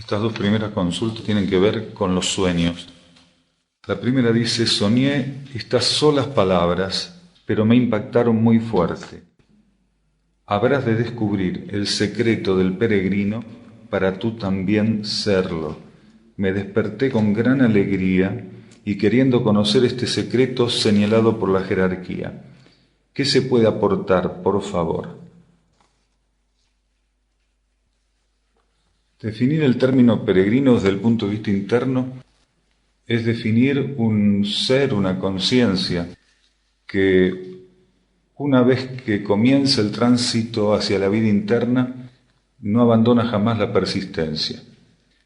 Estas dos primeras consultas tienen que ver con los sueños. La primera dice: soñé estas solas palabras, pero me impactaron muy fuerte. Habrás de descubrir el secreto del peregrino para tú también serlo. Me desperté con gran alegría y queriendo conocer este secreto señalado por la jerarquía. ¿Qué se puede aportar, por favor? Definir el término peregrino desde el punto de vista interno es definir un ser, una conciencia, que una vez que comienza el tránsito hacia la vida interna, no abandona jamás la persistencia.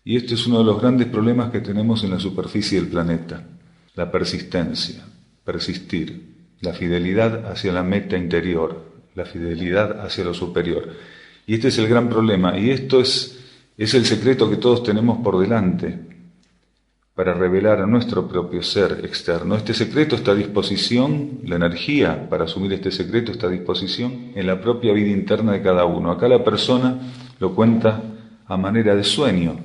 Y este es uno de los grandes problemas que tenemos en la superficie del planeta, la persistencia, persistir, la fidelidad hacia la meta interior, la fidelidad hacia lo superior. Y este es el gran problema, y esto es el secreto que todos tenemos por delante para revelar a nuestro propio ser externo. Este secreto está a disposición, la energía para asumir este secreto está a disposición en la propia vida interna de cada uno. Acá la persona lo cuenta a manera de sueño,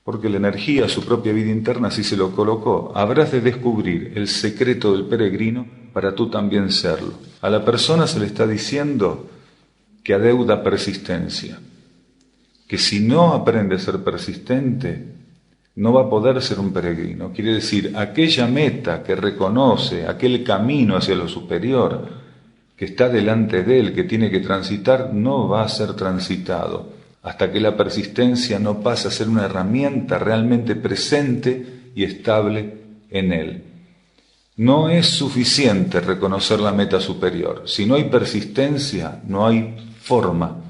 porque la energía, su propia vida interna, así se lo colocó. Habrás de descubrir el secreto del peregrino para tú también serlo. A la persona se le está diciendo que adeuda persistencia, que si no aprende a ser persistente, no va a poder ser un peregrino. Quiere decir, aquella meta que reconoce, aquel camino hacia lo superior, que está delante de él, que tiene que transitar, no va a ser transitado, hasta que la persistencia no pase a ser una herramienta realmente presente y estable en él. No es suficiente reconocer la meta superior. Si no hay persistencia, no hay forma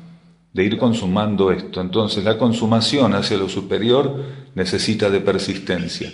de ir consumando esto. Entonces la consumación hacia lo superior necesita de persistencia.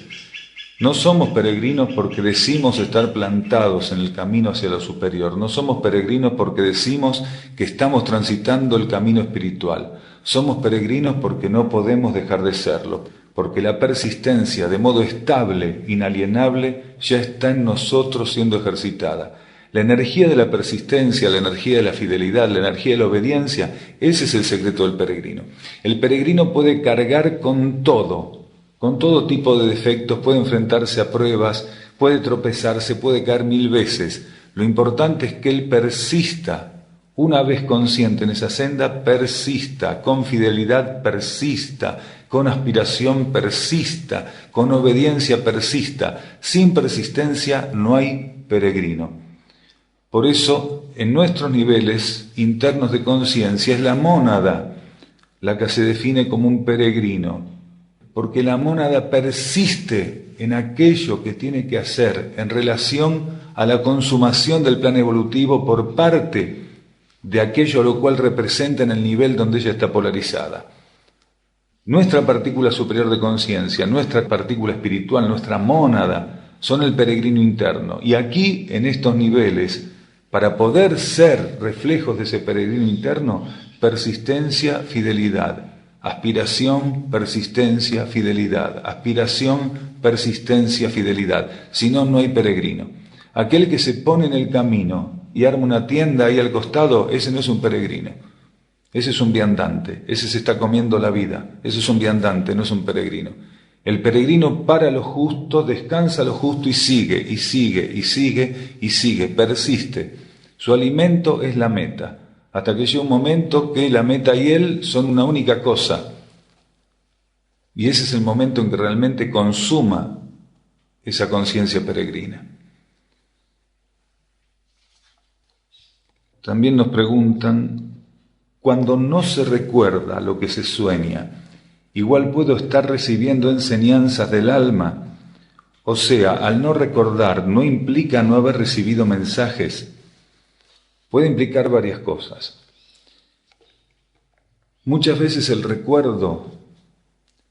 No somos peregrinos porque decimos estar plantados en el camino hacia lo superior. No somos peregrinos porque decimos que estamos transitando el camino espiritual. Somos peregrinos porque no podemos dejar de serlo, porque la persistencia de modo estable, inalienable, ya está en nosotros siendo ejercitada. La energía de la persistencia, la energía de la fidelidad, la energía de la obediencia, ese es el secreto del peregrino. El peregrino puede cargar con todo tipo de defectos, puede enfrentarse a pruebas, puede tropezarse, puede caer 1000 veces. Lo importante es que él persista, una vez consciente en esa senda, persista, con fidelidad persista, con aspiración persista, con obediencia persista. Sin persistencia no hay peregrino. Por eso, en nuestros niveles internos de conciencia, es la mónada la que se define como un peregrino, porque la mónada persiste en aquello que tiene que hacer en relación a la consumación del plan evolutivo por parte de aquello a lo cual representa en el nivel donde ella está polarizada. Nuestra partícula superior de conciencia, nuestra partícula espiritual, nuestra mónada, son el peregrino interno. Y aquí, en estos niveles, para poder ser reflejos de ese peregrino interno, persistencia, fidelidad, aspiración, persistencia, fidelidad, aspiración, persistencia, fidelidad. Si no, no hay peregrino. Aquel que se pone en el camino y arma una tienda ahí al costado, ese no es un peregrino. Ese es un viandante, ese se está comiendo la vida, ese es un viandante, no es un peregrino. El peregrino para lo justo, descansa lo justo y sigue, y sigue, y sigue, y sigue, persiste. Su alimento es la meta, hasta que llega un momento que la meta y él son una única cosa. Y ese es el momento en que realmente consuma esa conciencia peregrina. También nos preguntan, cuando no se recuerda lo que se sueña, igual puedo estar recibiendo enseñanzas del alma. O sea, al no recordar no implica no haber recibido mensajes. Puede implicar varias cosas. Muchas veces el recuerdo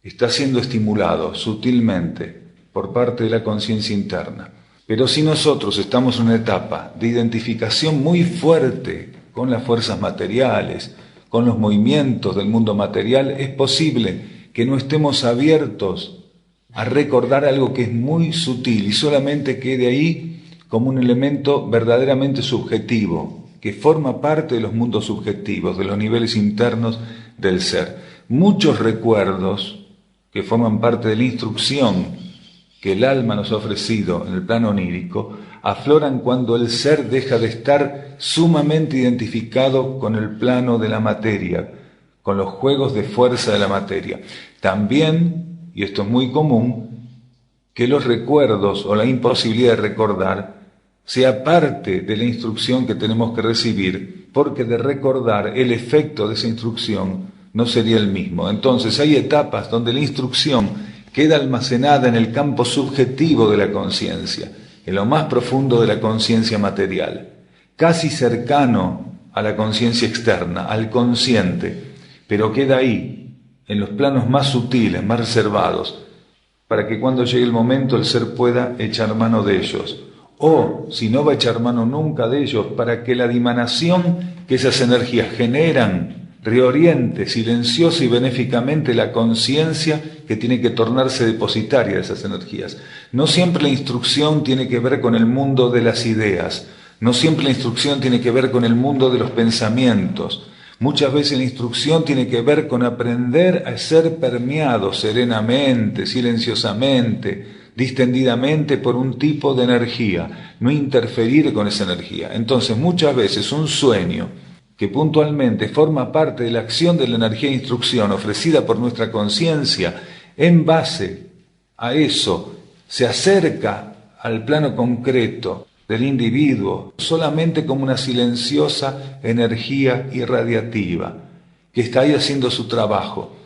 está siendo estimulado sutilmente por parte de la conciencia interna. Pero si nosotros estamos en una etapa de identificación muy fuerte con las fuerzas materiales, con los movimientos del mundo material, es posible que no estemos abiertos a recordar algo que es muy sutil y solamente quede ahí como un elemento verdaderamente subjetivo, que forma parte de los mundos subjetivos, de los niveles internos del ser. Muchos recuerdos que forman parte de la instrucción que el alma nos ha ofrecido en el plano onírico, afloran cuando el ser deja de estar sumamente identificado con el plano de la materia, con los juegos de fuerza de la materia. También, y esto es muy común, que los recuerdos o la imposibilidad de recordar sea parte de la instrucción que tenemos que recibir, porque de recordar el efecto de esa instrucción no sería el mismo. Entonces hay etapas donde la instrucción queda almacenada en el campo subjetivo de la conciencia, en lo más profundo de la conciencia material, casi cercano a la conciencia externa, al consciente, pero queda ahí, en los planos más sutiles, más reservados, para que cuando llegue el momento el ser pueda echar mano de ellos. O, si no va a echar mano nunca de ellos, para que la dimanación que esas energías generan reoriente silenciosa y benéficamente la conciencia que tiene que tornarse depositaria de esas energías. No siempre la instrucción tiene que ver con el mundo de las ideas, no siempre la instrucción tiene que ver con el mundo de los pensamientos. Muchas veces la instrucción tiene que ver con aprender a ser permeado serenamente, silenciosamente, distendidamente por un tipo de energía, no interferir con esa energía. Entonces muchas veces un sueño que puntualmente forma parte de la acción de la energía de instrucción ofrecida por nuestra conciencia, en base a eso se acerca al plano concreto del individuo solamente como una silenciosa energía irradiativa que está ahí haciendo su trabajo.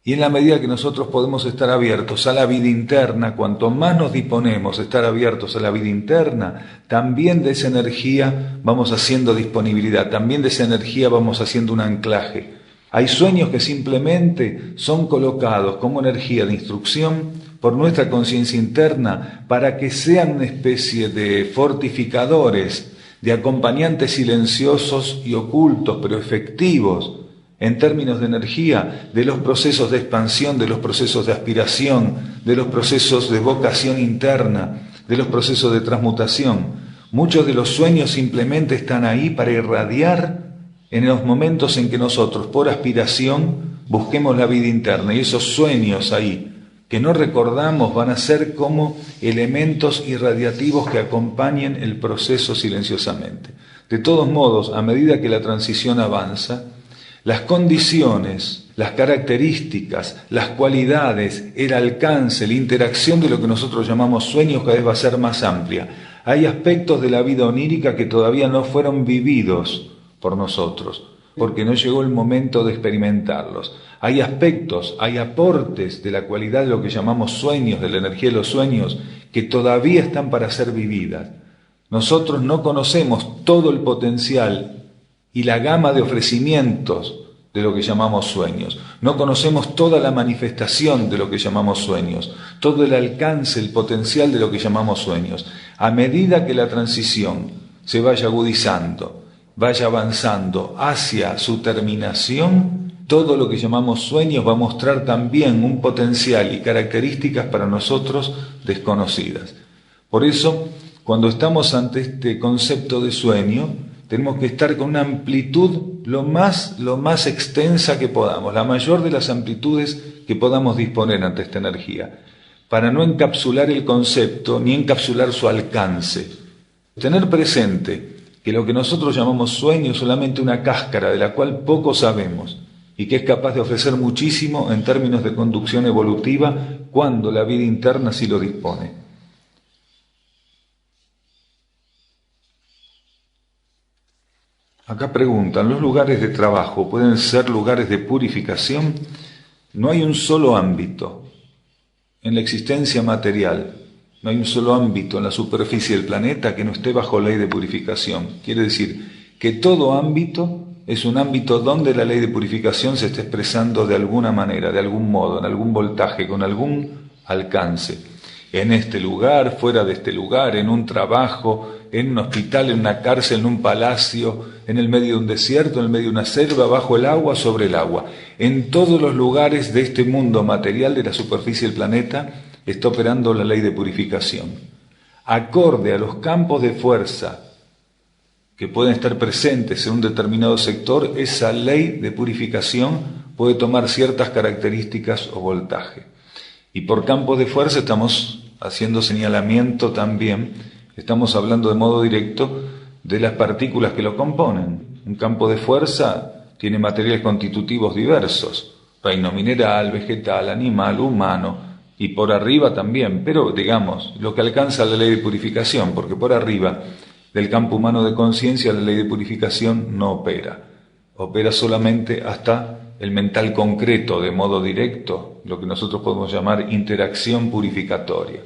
Y en la medida que nosotros podemos estar abiertos a la vida interna, cuanto más nos disponemos a estar abiertos a la vida interna, también de esa energía vamos haciendo disponibilidad, también de esa energía vamos haciendo un anclaje. Hay sueños que simplemente son colocados como energía de instrucción por nuestra conciencia interna para que sean una especie de fortificadores, de acompañantes silenciosos y ocultos, pero efectivos, en términos de energía, de los procesos de expansión, de los procesos de aspiración, de los procesos de vocación interna, de los procesos de transmutación. Muchos de los sueños simplemente están ahí para irradiar en los momentos en que nosotros, por aspiración, busquemos la vida interna. Y esos sueños ahí, que no recordamos, van a ser como elementos irradiativos que acompañen el proceso silenciosamente. De todos modos, a medida que la transición avanza, las condiciones, las características, las cualidades, el alcance, la interacción de lo que nosotros llamamos sueños cada vez va a ser más amplia. Hay aspectos de la vida onírica que todavía no fueron vividos por nosotros, porque no llegó el momento de experimentarlos. Hay aspectos, hay aportes de la cualidad de lo que llamamos sueños, de la energía de los sueños, que todavía están para ser vividas. Nosotros no conocemos todo el potencial y la gama de ofrecimientos de lo que llamamos sueños. No conocemos toda la manifestación de lo que llamamos sueños, todo el alcance, el potencial de lo que llamamos sueños. A medida que la transición se vaya agudizando, vaya avanzando hacia su terminación, todo lo que llamamos sueños va a mostrar también un potencial y características para nosotros desconocidas. Por eso, cuando estamos ante este concepto de sueño, tenemos que estar con una amplitud lo más extensa que podamos, la mayor de las amplitudes que podamos disponer ante esta energía, para no encapsular el concepto ni encapsular su alcance. Tener presente que lo que nosotros llamamos sueño es solamente una cáscara de la cual poco sabemos y que es capaz de ofrecer muchísimo en términos de conducción evolutiva cuando la vida interna sí lo dispone. Acá preguntan, ¿los lugares de trabajo pueden ser lugares de purificación? No hay un solo ámbito en la existencia material, no hay un solo ámbito en la superficie del planeta que no esté bajo ley de purificación. Quiere decir que todo ámbito es un ámbito donde la ley de purificación se está expresando de alguna manera, de algún modo, en algún voltaje, con algún alcance. En este lugar, fuera de este lugar, en un trabajo, en un hospital, en una cárcel, en un palacio, en el medio de un desierto, en el medio de una selva, bajo el agua, sobre el agua. En todos los lugares de este mundo material de la superficie del planeta está operando la ley de purificación. Acorde a los campos de fuerza que pueden estar presentes en un determinado sector, esa ley de purificación puede tomar ciertas características o voltaje. Y por campos de fuerza estamos haciendo señalamiento también, estamos hablando de modo directo de las partículas que lo componen. Un campo de fuerza tiene materiales constitutivos diversos, reino mineral, vegetal, animal, humano, y por arriba también, pero digamos, lo que alcanza la ley de purificación, porque por arriba del campo humano de conciencia la ley de purificación no opera solamente hasta el mental concreto, de modo directo, lo que nosotros podemos llamar interacción purificatoria.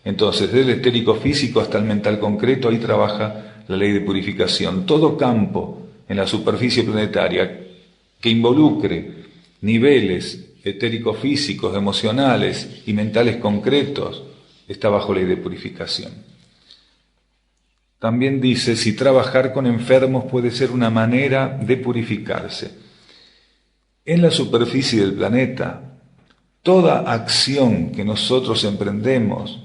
Entonces, desde el estérico físico hasta el mental concreto, ahí trabaja la ley de purificación. Todo campo en la superficie planetaria que involucre niveles etérico-físicos, emocionales y mentales concretos, está bajo ley de purificación. También dice, si trabajar con enfermos puede ser una manera de purificarse. En la superficie del planeta, toda acción que nosotros emprendemos,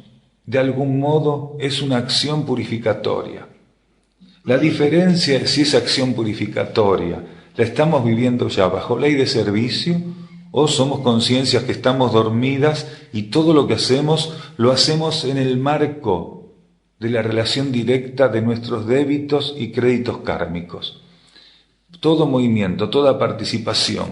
de algún modo, es una acción purificatoria. La diferencia es si esa acción purificatoria la estamos viviendo ya bajo ley de servicio o somos conciencias que estamos dormidas y todo lo que hacemos lo hacemos en el marco de la relación directa de nuestros débitos y créditos kármicos. Todo movimiento, toda participación,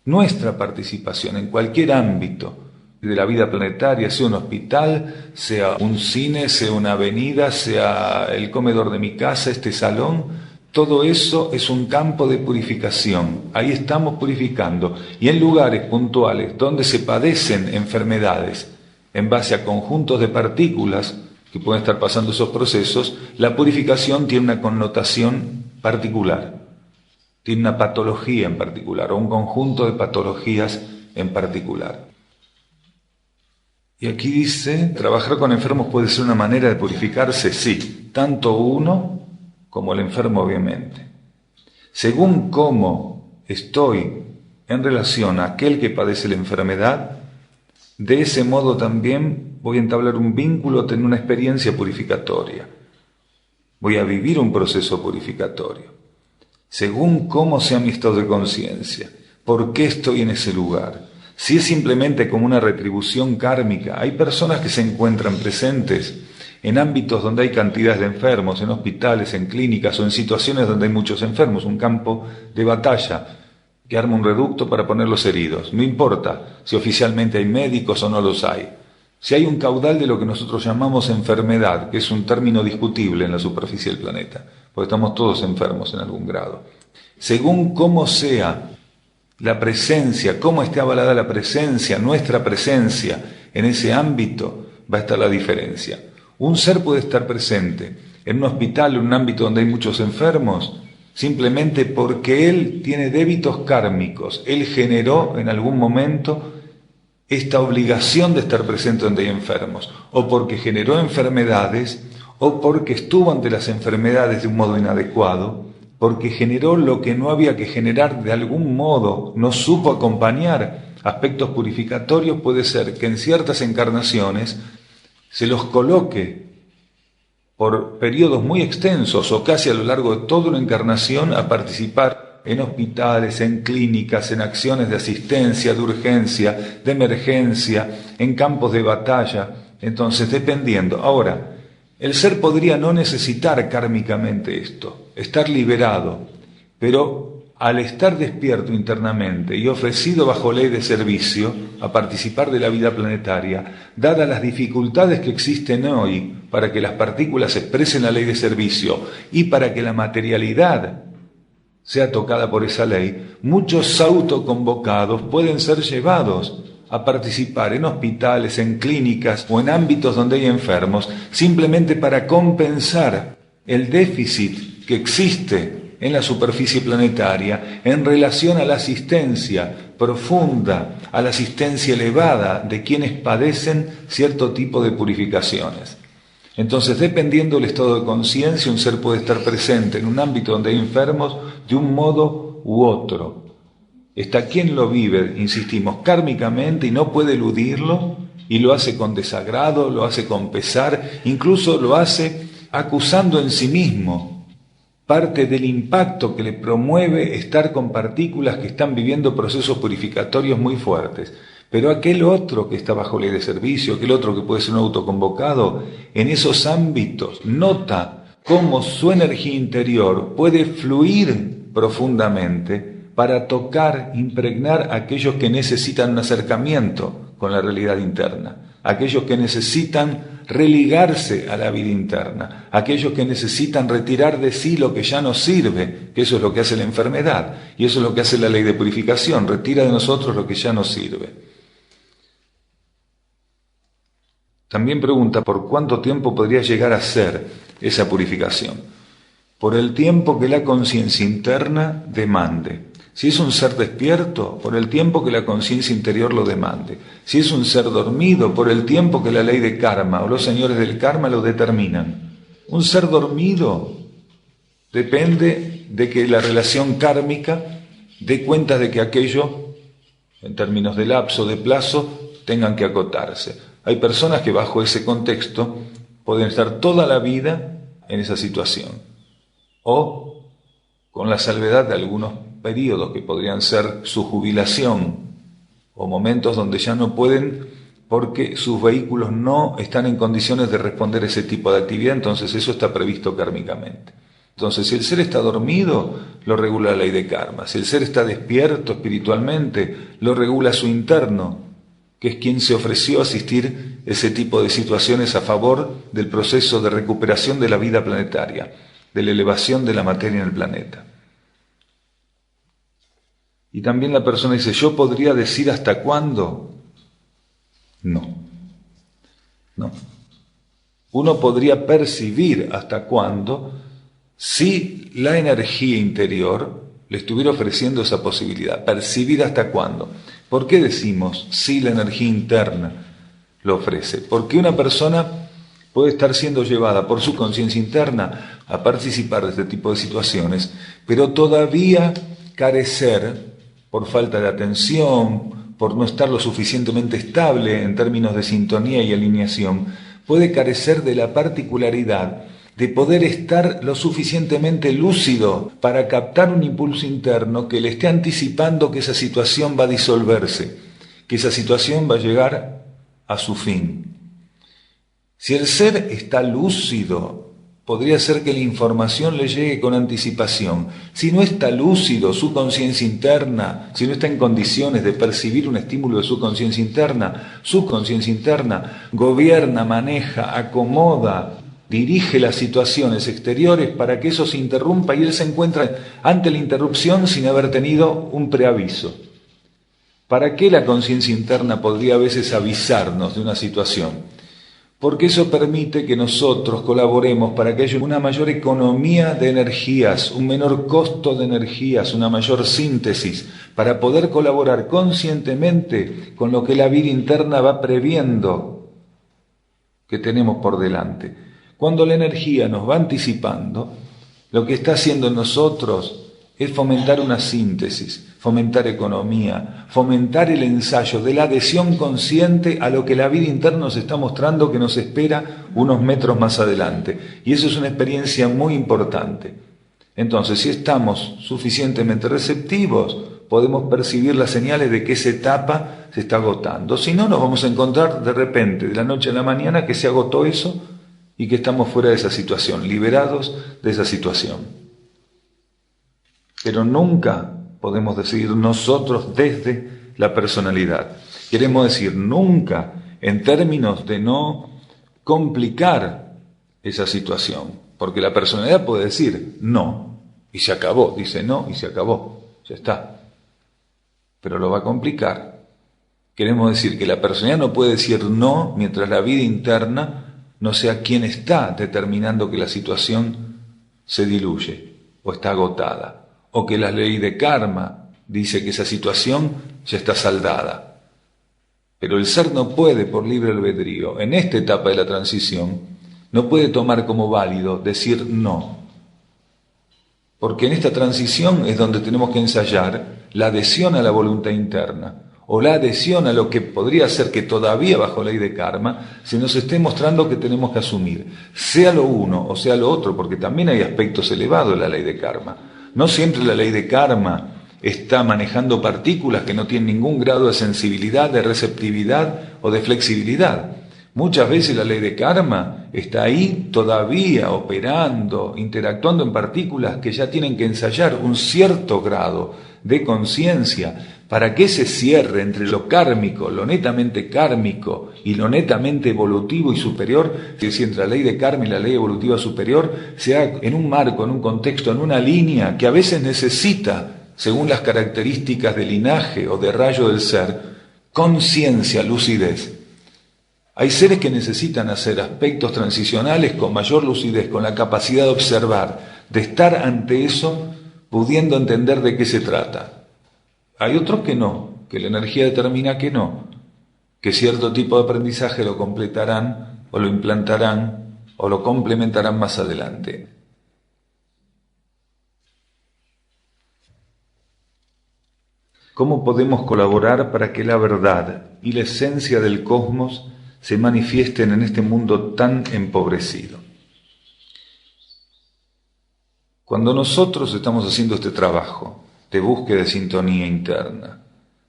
nuestra participación en cualquier ámbito de la vida planetaria, sea un hospital, sea un cine, sea una avenida, sea el comedor de mi casa, este salón, todo eso es un campo de purificación. Ahí estamos purificando. Y en lugares puntuales donde se padecen enfermedades en base a conjuntos de partículas que pueden estar pasando esos procesos, la purificación tiene una connotación particular, tiene una patología en particular, o un conjunto de patologías en particular. Y aquí dice, trabajar con enfermos puede ser una manera de purificarse, sí, tanto uno como el enfermo, obviamente. Según cómo estoy en relación a aquel que padece la enfermedad, de ese modo también voy a entablar un vínculo, tener una experiencia purificatoria. Voy a vivir un proceso purificatorio. Según cómo sea mi estado de conciencia, por qué estoy en ese lugar. Si es simplemente como una retribución kármica, hay personas que se encuentran presentes en ámbitos donde hay cantidades de enfermos, en hospitales, en clínicas o en situaciones donde hay muchos enfermos, un campo de batalla que arma un reducto para poner los heridos. No importa si oficialmente hay médicos o no los hay. Si hay un caudal de lo que nosotros llamamos enfermedad, que es un término discutible en la superficie del planeta, porque estamos todos enfermos en algún grado. Según cómo sea la presencia, cómo esté avalada la presencia, nuestra presencia en ese ámbito, va a estar la diferencia. Un ser puede estar presente en un hospital, en un ámbito donde hay muchos enfermos, simplemente porque él tiene débitos kármicos. Él generó en algún momento esta obligación de estar presente donde hay enfermos, o porque generó enfermedades, o porque estuvo ante las enfermedades de un modo inadecuado, porque generó lo que no había que generar de algún modo, no supo acompañar aspectos purificatorios. Puede ser que en ciertas encarnaciones se los coloque por periodos muy extensos o casi a lo largo de toda una encarnación a participar en hospitales, en clínicas, en acciones de asistencia, de urgencia, de emergencia, en campos de batalla. Entonces, dependiendo. Ahora, el ser podría no necesitar kármicamente esto, estar liberado, pero al estar despierto internamente y ofrecido bajo ley de servicio a participar de la vida planetaria, dadas las dificultades que existen hoy para que las partículas expresen la ley de servicio y para que la materialidad sea tocada por esa ley, muchos autoconvocados pueden ser llevados a participar en hospitales, en clínicas o en ámbitos donde hay enfermos, simplemente para compensar el déficit que existe en la superficie planetaria en relación a la asistencia profunda, a la asistencia elevada de quienes padecen cierto tipo de purificaciones. Entonces, dependiendo del estado de conciencia, un ser puede estar presente en un ámbito donde hay enfermos de un modo u otro. Está quien lo vive, insistimos, kármicamente y no puede eludirlo, y lo hace con desagrado, lo hace con pesar, incluso lo hace acusando en sí mismo parte del impacto que le promueve estar con partículas que están viviendo procesos purificatorios muy fuertes. Pero aquel otro que está bajo ley de servicio, aquel otro que puede ser un autoconvocado, en esos ámbitos nota cómo su energía interior puede fluir profundamente para tocar, impregnar a aquellos que necesitan un acercamiento con la realidad interna, aquellos que necesitan religarse a la vida interna, aquellos que necesitan retirar de sí lo que ya no sirve, que eso es lo que hace la enfermedad, y eso es lo que hace la ley de purificación, retira de nosotros lo que ya no sirve. También pregunta por cuánto tiempo podría llegar a ser esa purificación. Por el tiempo que la conciencia interna demande. Si es un ser despierto, por el tiempo que la conciencia interior lo demande. Si es un ser dormido, por el tiempo que la ley de karma o los señores del karma lo determinan. Un ser dormido depende de que la relación kármica dé cuenta de que aquello, en términos de lapso, de plazo, tengan que acotarse. Hay personas que bajo ese contexto pueden estar toda la vida en esa situación, o con la salvedad de algunos periodos que podrían ser su jubilación, o momentos donde ya no pueden porque sus vehículos no están en condiciones de responder a ese tipo de actividad, entonces eso está previsto kármicamente. Entonces, si el ser está dormido, lo regula la ley de karma. Si el ser está despierto espiritualmente, lo regula su interno, que es quien se ofreció a asistir ese tipo de situaciones a favor del proceso de recuperación de la vida planetaria, de la elevación de la materia en el planeta. Y también la persona dice, ¿yo podría decir hasta cuándo? No. Uno podría percibir hasta cuándo si la energía interior le estuviera ofreciendo esa posibilidad. Percibir hasta cuándo. ¿Por qué decimos si la energía interna lo ofrece? Porque una persona puede estar siendo llevada por su conciencia interna a participar de este tipo de situaciones, pero todavía carecer, por falta de atención, por no estar lo suficientemente estable en términos de sintonía y alineación, puede carecer de la particularidad de poder estar lo suficientemente lúcido para captar un impulso interno que le esté anticipando que esa situación va a disolverse, que esa situación va a llegar a su fin. Si el ser está lúcido, podría ser que la información le llegue con anticipación. Si no está lúcido su conciencia interna, si no está en condiciones de percibir un estímulo de su conciencia interna gobierna, maneja, acomoda, dirige las situaciones exteriores para que eso se interrumpa y él se encuentra ante la interrupción sin haber tenido un preaviso. ¿Para qué la conciencia interna podría a veces avisarnos de una situación? Porque eso permite que nosotros colaboremos para que haya una mayor economía de energías, un menor costo de energías, una mayor síntesis, para poder colaborar conscientemente con lo que la vida interna va previendo que tenemos por delante. Cuando la energía nos va anticipando, lo que está haciendo en nosotros es fomentar una síntesis, fomentar economía, fomentar el ensayo de la adhesión consciente a lo que la vida interna nos está mostrando que nos espera unos metros más adelante. Y eso es una experiencia muy importante. Entonces, si estamos suficientemente receptivos, podemos percibir las señales de que esa etapa se está agotando. Si no, nos vamos a encontrar de repente, de la noche a la mañana, que se agotó eso y que estamos fuera de esa situación, liberados de esa situación. Pero nunca podemos decir nosotros desde la personalidad. Queremos decir nunca en términos de no complicar esa situación, porque la personalidad puede decir no y se acabó, dice no y se acabó, ya está. Pero lo va a complicar. Queremos decir que la personalidad no puede decir no mientras la vida interna no sea quien está determinando que la situación se diluye o está agotada, o que la ley de karma dice que esa situación ya está saldada. Pero el ser no puede, por libre albedrío, en esta etapa de la transición, no puede tomar como válido decir no. Porque en esta transición es donde tenemos que ensayar la adhesión a la voluntad interna, o la adhesión a lo que podría ser que todavía bajo ley de karma se nos esté mostrando que tenemos que asumir, sea lo uno o sea lo otro, porque también hay aspectos elevados de la ley de karma. No siempre la ley de karma está manejando partículas que no tienen ningún grado de sensibilidad, de receptividad o de flexibilidad. Muchas veces la ley de karma está ahí todavía operando, interactuando en partículas que ya tienen que ensayar un cierto grado de conciencia para que ese cierre entre lo kármico, lo netamente kármico y lo netamente evolutivo y superior, es decir, entre la ley de karma y la ley evolutiva superior, sea en un marco, en un contexto, en una línea que a veces necesita, según las características de linaje o de rayo del ser, conciencia, lucidez. Hay seres que necesitan hacer aspectos transicionales con mayor lucidez, con la capacidad de observar, de estar ante eso, pudiendo entender de qué se trata. Hay otros que no, que la energía determina que no, que cierto tipo de aprendizaje lo completarán o lo implantarán o lo complementarán más adelante. ¿Cómo podemos colaborar para que la verdad y la esencia del cosmos se manifiesten en este mundo tan empobrecido? Cuando nosotros estamos haciendo este trabajo de búsqueda de sintonía interna,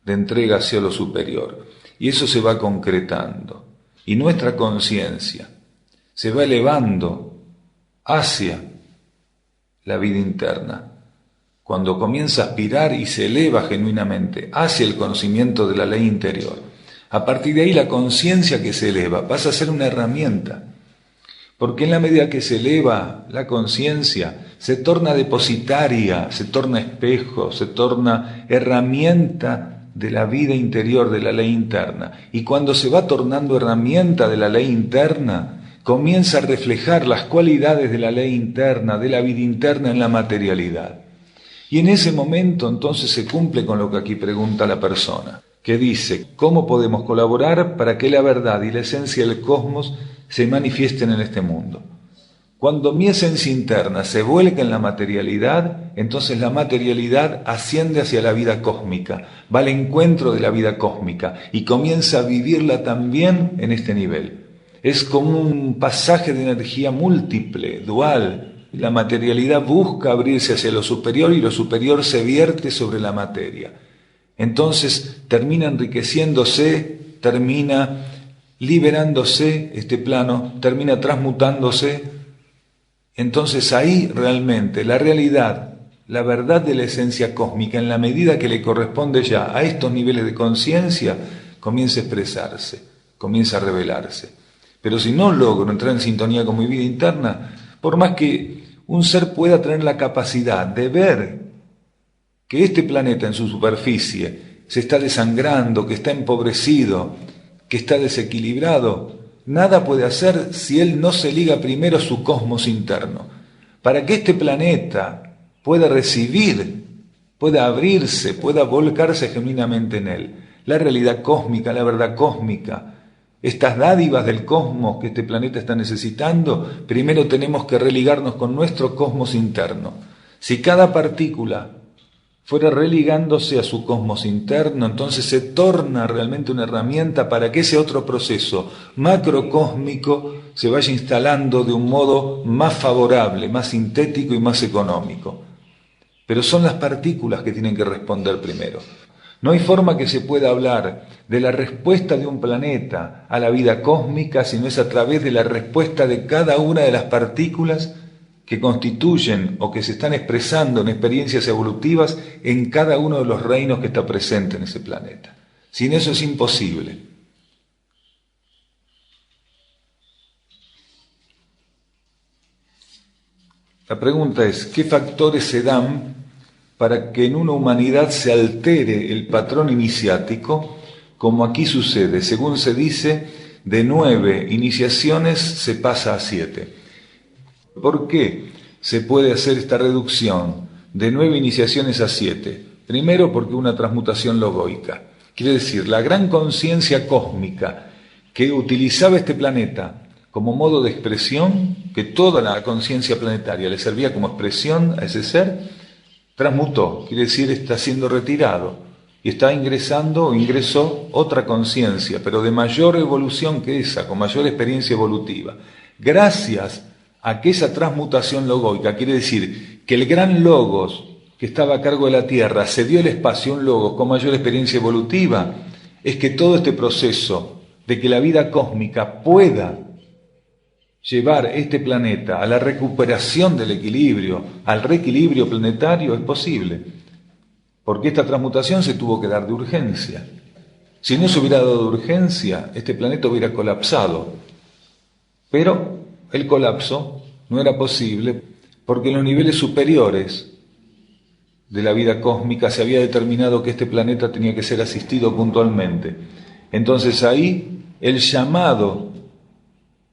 de entrega hacia lo superior, y eso se va concretando, y nuestra conciencia se va elevando hacia la vida interna, cuando comienza a aspirar y se eleva genuinamente hacia el conocimiento de la ley interior, a partir de ahí la conciencia que se eleva pasa a ser una herramienta, porque en la medida que se eleva la conciencia, se torna depositaria, se torna espejo, se torna herramienta de la vida interior, de la ley interna. Y cuando se va tornando herramienta de la ley interna, comienza a reflejar las cualidades de la ley interna, de la vida interna en la materialidad. Y en ese momento entonces se cumple con lo que aquí pregunta la persona, que dice, ¿cómo podemos colaborar para que la verdad y la esencia del cosmos se manifiesten en este mundo? Cuando mi esencia interna se vuelca en la materialidad, entonces la materialidad asciende hacia la vida cósmica, va al encuentro de la vida cósmica y comienza a vivirla también en este nivel. Es como un pasaje de energía múltiple, dual. La materialidad busca abrirse hacia lo superior y lo superior se vierte sobre la materia. Entonces termina enriqueciéndose, termina liberándose este plano, termina transmutándose. Entonces ahí realmente la realidad, la verdad de la esencia cósmica, en la medida que le corresponde ya a estos niveles de conciencia, comienza a expresarse, comienza a revelarse. Pero si no logro entrar en sintonía con mi vida interna, por más que un ser pueda tener la capacidad de ver que este planeta en su superficie se está desangrando, que está empobrecido, que está desequilibrado, nada puede hacer si él no se liga primero a su cosmos interno. Para que este planeta pueda recibir, pueda abrirse, pueda volcarse genuinamente en él, la realidad cósmica, la verdad cósmica, estas dádivas del cosmos que este planeta está necesitando, primero tenemos que religarnos con nuestro cosmos interno. Si cada partícula fuera religándose a su cosmos interno, entonces se torna realmente una herramienta para que ese otro proceso macrocósmico se vaya instalando de un modo más favorable, más sintético y más económico. Pero son las partículas que tienen que responder primero. No hay forma que se pueda hablar de la respuesta de un planeta a la vida cósmica si no es a través de la respuesta de cada una de las partículas que constituyen o que se están expresando en experiencias evolutivas en cada uno de los reinos que está presente en ese planeta. Sin eso es imposible. La pregunta es, ¿qué factores se dan para que en una humanidad se altere el patrón iniciático, como aquí sucede? Según se dice, de 9 iniciaciones se pasa a 7. ¿Por qué se puede hacer esta reducción de 9 iniciaciones a 7? Primero, porque una transmutación logoica. Quiere decir, la gran conciencia cósmica que utilizaba este planeta como modo de expresión, que toda la conciencia planetaria le servía como expresión a ese ser, transmutó, quiere decir, está siendo retirado. y está ingresando o ingresó otra conciencia, pero de mayor evolución que esa, con mayor experiencia evolutiva. Gracias a que esa transmutación logoica, quiere decir que el gran logos que estaba a cargo de la Tierra se dio el espacio a un logos con mayor experiencia evolutiva, es que todo este proceso de que la vida cósmica pueda llevar este planeta a la recuperación del equilibrio, al reequilibrio planetario, es posible. Porque esta transmutación se tuvo que dar de urgencia. Si no se hubiera dado de urgencia, este planeta hubiera colapsado. Pero el colapso no era posible porque en los niveles superiores de la vida cósmica se había determinado que este planeta tenía que ser asistido puntualmente. Entonces ahí el llamado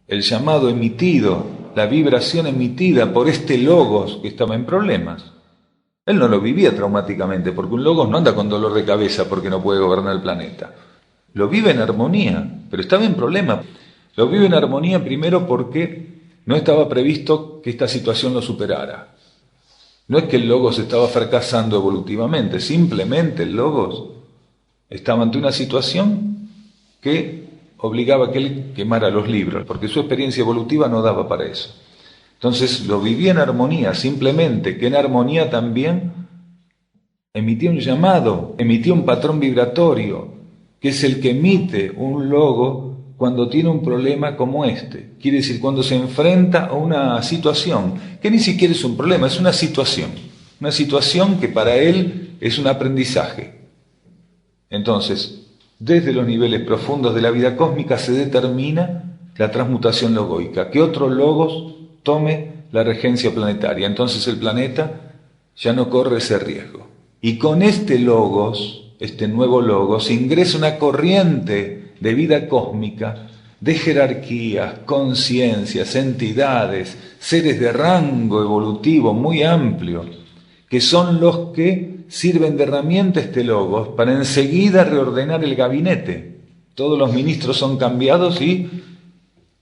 emitido, la vibración emitida por este logos que estaba en problemas. Él no lo vivía traumáticamente, porque un logos no anda con dolor de cabeza porque no puede gobernar el planeta. Lo vive en armonía, pero estaba en problema. Lo vive en armonía primero porque no estaba previsto que esta situación lo superara. No es que el logos estaba fracasando evolutivamente, simplemente el logos estaba ante una situación que obligaba a que él quemara los libros, porque su experiencia evolutiva no daba para eso. Entonces lo vivía en armonía, simplemente que en armonía también emitía un llamado, emitía un patrón vibratorio, que es el que emite un logo cuando tiene un problema como este. Quiere decir, cuando se enfrenta a una situación, que ni siquiera es un problema, es una situación que para él es un aprendizaje. Entonces, desde los niveles profundos de la vida cósmica se determina la transmutación logoica, que otro logos tome la regencia planetaria. Entonces el planeta ya no corre ese riesgo. Y con este logos, este nuevo logos, ingresa una corriente de vida cósmica, de jerarquías, conciencias, entidades, seres de rango evolutivo muy amplio, que son los que sirven de herramienta este logos para enseguida reordenar el gabinete. Todos los ministros son cambiados y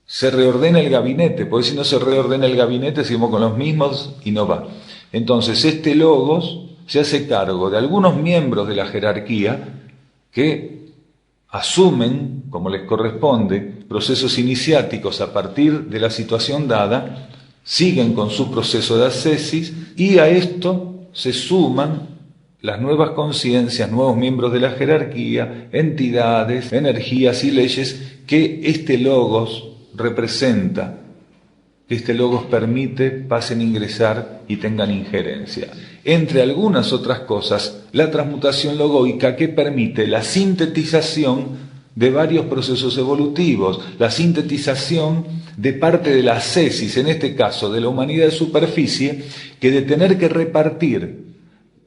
se reordena el gabinete, porque si no se reordena el gabinete seguimos con los mismos y no va. Entonces este logos se hace cargo de algunos miembros de la jerarquía que asumen, como les corresponde, procesos iniciáticos a partir de la situación dada, siguen con su proceso de ascesis y a esto se suman las nuevas conciencias, nuevos miembros de la jerarquía, entidades, energías y leyes que este logos representa, que este logos permite, pasen a ingresar y tengan injerencia. Entre algunas otras cosas, la transmutación logoica que permite la sintetización de varios procesos evolutivos, la sintetización de parte de la ascesis, en este caso de la humanidad de superficie, que de tener que repartir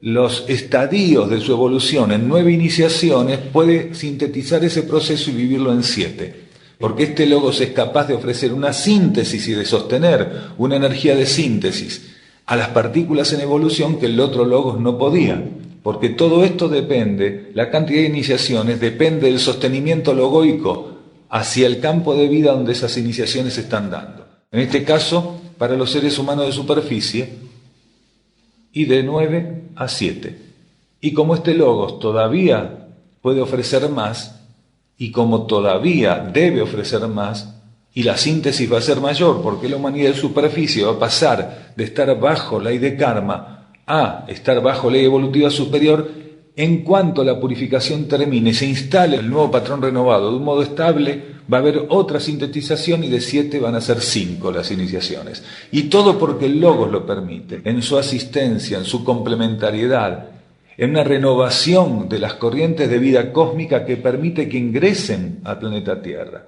los estadios de su evolución en 9 iniciaciones, puede sintetizar ese proceso y vivirlo en 7. Porque este logos es capaz de ofrecer una síntesis y de sostener una energía de síntesis a las partículas en evolución que el otro logos no podía. Porque todo esto depende, la cantidad de iniciaciones depende del sostenimiento logoico hacia el campo de vida donde esas iniciaciones se están dando. En este caso, para los seres humanos de superficie, y de 9 a 7. Y como este logos todavía puede ofrecer más, y como todavía debe ofrecer más, y la síntesis va a ser mayor, porque la humanidad de superficie va a pasar de estar bajo ley de karma a estar bajo ley evolutiva superior, en cuanto la purificación termine, se instale el nuevo patrón renovado de un modo estable, va a haber otra sintetización y de 7 van a ser 5 las iniciaciones. Y todo porque el logos lo permite, en su asistencia, en su complementariedad, en una renovación de las corrientes de vida cósmica que permite que ingresen al planeta Tierra.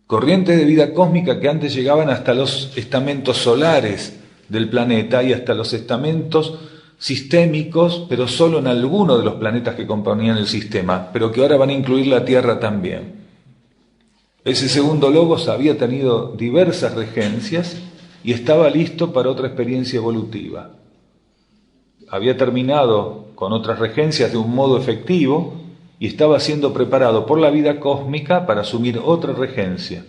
Corrientes de vida cósmica que antes llegaban hasta los estamentos solares del planeta y hasta los estamentos sistémicos, pero solo en algunos de los planetas que componían el sistema, pero que ahora van a incluir la Tierra también. Ese segundo logos había tenido diversas regencias y estaba listo para otra experiencia evolutiva. Había terminado con otras regencias de un modo efectivo y estaba siendo preparado por la vida cósmica para asumir otra regencia.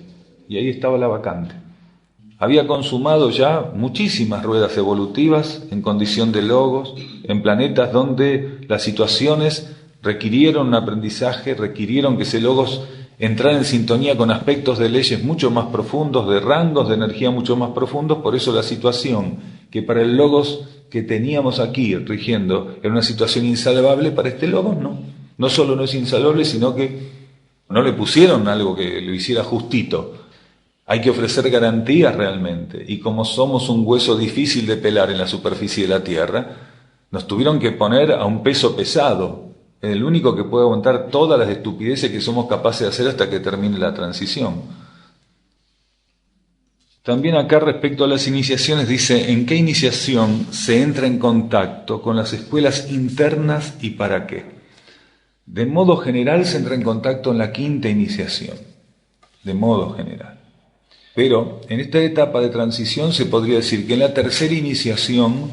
Y ahí estaba la vacante. Había consumado ya muchísimas ruedas evolutivas en condición de logos, en planetas donde las situaciones requirieron un aprendizaje, requirieron que ese logos entrara en sintonía con aspectos de leyes mucho más profundos, de rangos de energía mucho más profundos. Por eso la situación que para el logos que teníamos aquí rigiendo era una situación insalvable, para este logos no. No solo no es insalvable, sino que no le pusieron algo que lo hiciera justito. Hay que ofrecer garantías realmente. Y como somos un hueso difícil de pelar en la superficie de la Tierra, nos tuvieron que poner a un peso pesado, el único que puede aguantar todas las estupideces que somos capaces de hacer hasta que termine la transición. También acá respecto a las iniciaciones dice, ¿en qué iniciación se entra en contacto con las escuelas internas y para qué? De modo general se entra en contacto en la quinta iniciación, de modo general. Pero en esta etapa de transición se podría decir que en la tercera iniciación,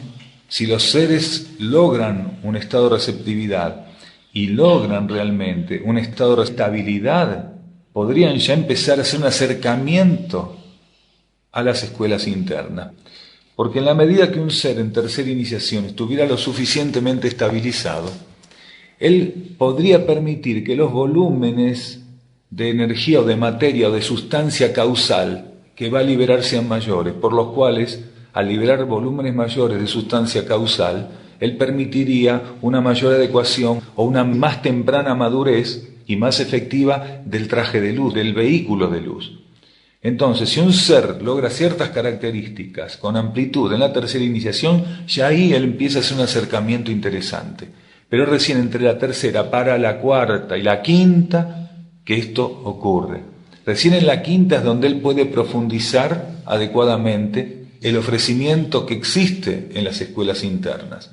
si los seres logran un estado de receptividad y logran realmente un estado de estabilidad, podrían ya empezar a hacer un acercamiento a las escuelas internas. Porque en la medida que un ser en tercera iniciación estuviera lo suficientemente estabilizado, él podría permitir que los volúmenes de energía o de materia o de sustancia causal que va a liberar sean mayores, por los cuales, al liberar volúmenes mayores de sustancia causal, él permitiría una mayor adecuación o una más temprana madurez y más efectiva del traje de luz, del vehículo de luz. Entonces, si un ser logra ciertas características con amplitud en la tercera iniciación, ya ahí él empieza a hacer un acercamiento interesante. Pero recién entre la tercera para la cuarta y la quinta que esto ocurre. Recién en la quinta es donde él puede profundizar adecuadamente el ofrecimiento que existe en las escuelas internas.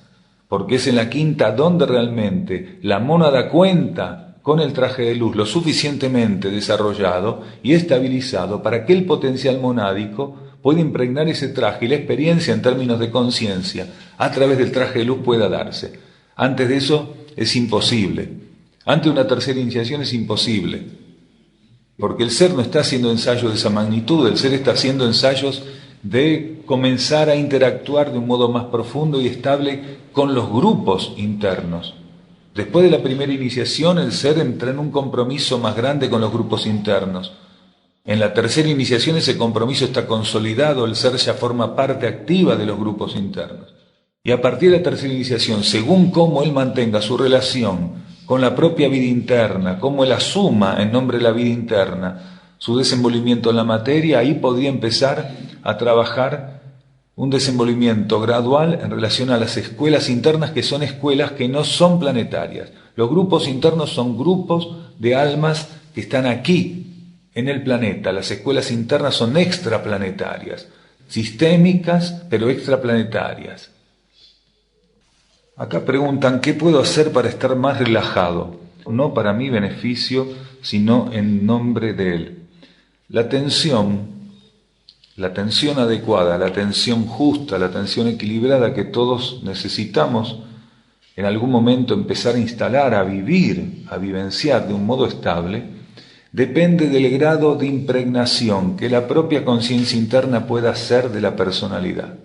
Porque es en la quinta donde realmente la mónada cuenta con el traje de luz lo suficientemente desarrollado y estabilizado para que el potencial monádico pueda impregnar ese traje y la experiencia en términos de conciencia a través del traje de luz pueda darse. Antes de eso es imposible. Antes de una tercera iniciación es imposible. Porque el ser no está haciendo ensayos de esa magnitud, el ser está haciendo ensayos de comenzar a interactuar de un modo más profundo y estable con los grupos internos. Después de la primera iniciación, el ser entra en un compromiso más grande con los grupos internos. En la tercera iniciación ese compromiso está consolidado, el ser ya forma parte activa de los grupos internos. Y a partir de la tercera iniciación, según cómo él mantenga su relación con la propia vida interna, cómo él asuma en nombre de la vida interna su desenvolvimiento en la materia, ahí podría empezar a trabajar un desenvolvimiento gradual en relación a las escuelas internas, que son escuelas que no son planetarias. Los grupos internos son grupos de almas que están aquí, en el planeta. Las escuelas internas son extraplanetarias, sistémicas, pero extraplanetarias. Acá preguntan, ¿qué puedo hacer para estar más relajado? No para mi beneficio, sino en nombre de él. La tensión adecuada, la tensión justa, la tensión equilibrada que todos necesitamos en algún momento empezar a instalar, a vivir, a vivenciar de un modo estable, depende del grado de impregnación que la propia conciencia interna pueda hacer de la personalidad.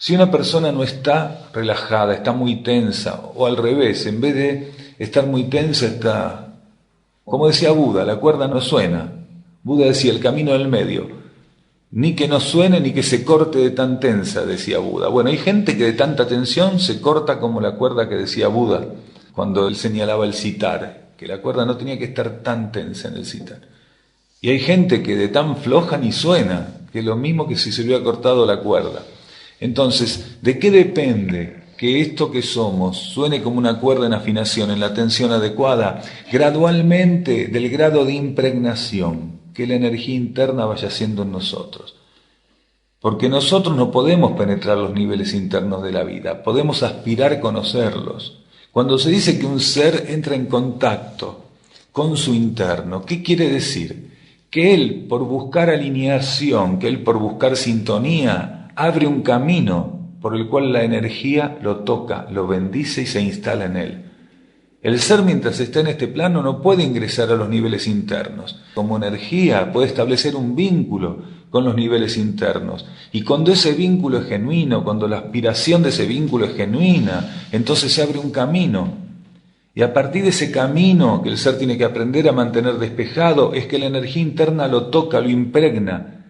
Si una persona no está relajada, está muy tensa, o al revés, en vez de estar muy tensa está, como decía Buda, la cuerda no suena. Buda decía, el camino del medio. Ni que no suene ni que se corte de tan tensa, decía Buda. Bueno, hay gente que de tanta tensión se corta como la cuerda que decía Buda cuando él señalaba el sitar, que la cuerda no tenía que estar tan tensa en el sitar. Y hay gente que de tan floja ni suena, que es lo mismo que si se hubiera cortado la cuerda. Entonces, ¿de qué depende que esto que somos suene como una cuerda en afinación, en la tensión adecuada? Gradualmente del grado de impregnación que la energía interna vaya haciendo en nosotros. Porque nosotros no podemos penetrar los niveles internos de la vida, podemos aspirar a conocerlos. Cuando se dice que un ser entra en contacto con su interno, ¿qué quiere decir? Que él, por buscar alineación, que él por buscar sintonía, abre un camino por el cual la energía lo toca, lo bendice y se instala en él. El ser, mientras está en este plano, no puede ingresar a los niveles internos. Como energía puede establecer un vínculo con los niveles internos. Y cuando ese vínculo es genuino, cuando la aspiración de ese vínculo es genuina, entonces se abre un camino. Y a partir de ese camino que el ser tiene que aprender a mantener despejado, es que la energía interna lo toca, lo impregna.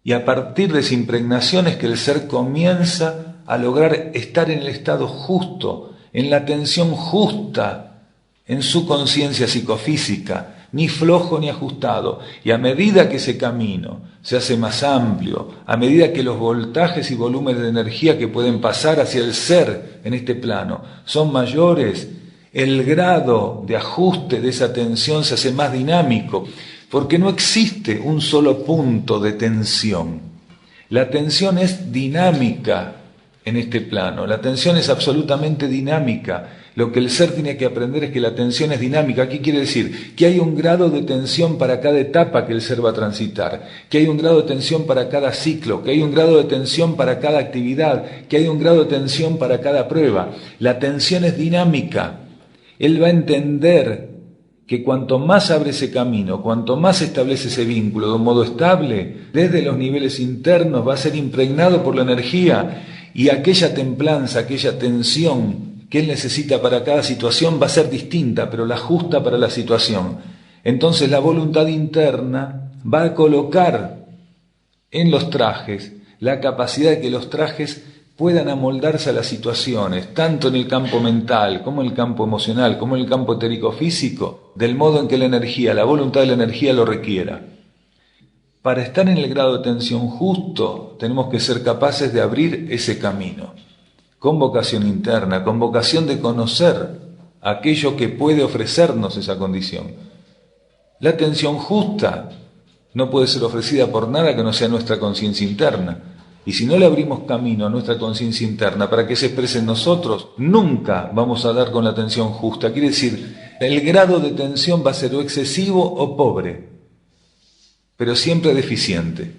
Y a partir de esa impregnación es que el ser comienza a lograr estar en el estado justo, en la atención justa, en su conciencia psicofísica, ni flojo ni ajustado. Y a medida que ese camino se hace más amplio, a medida que los voltajes y volúmenes de energía que pueden pasar hacia el ser en este plano son mayores, el grado de ajuste de esa tensión se hace más dinámico, porque no existe un solo punto de tensión. La tensión es dinámica en este plano, la tensión es absolutamente dinámica. Lo que el ser tiene que aprender es que la tensión es dinámica. ¿Qué quiere decir? Que hay un grado de tensión para cada etapa que el ser va a transitar, que hay un grado de tensión para cada ciclo, que hay un grado de tensión para cada actividad, que hay un grado de tensión para cada prueba. La tensión es dinámica. Él va a entender que cuanto más abre ese camino, cuanto más establece ese vínculo de un modo estable, desde los niveles internos va a ser impregnado por la energía, y aquella templanza, aquella tensión que él necesita para cada situación va a ser distinta, pero la justa para la situación. Entonces la voluntad interna va a colocar en los trajes la capacidad de que los trajes puedan amoldarse a las situaciones, tanto en el campo mental, como en el campo emocional, como en el campo etérico-físico, del modo en que la energía, la voluntad de la energía lo requiera. Para estar en el grado de tensión justo, tenemos que ser capaces de abrir ese camino, con vocación interna, con vocación de conocer aquello que puede ofrecernos esa condición. La tensión justa no puede ser ofrecida por nada que no sea nuestra conciencia interna. Y si no le abrimos camino a nuestra conciencia interna para que se exprese en nosotros, nunca vamos a dar con la tensión justa. Quiere decir, el grado de tensión va a ser o excesivo o pobre, pero siempre deficiente,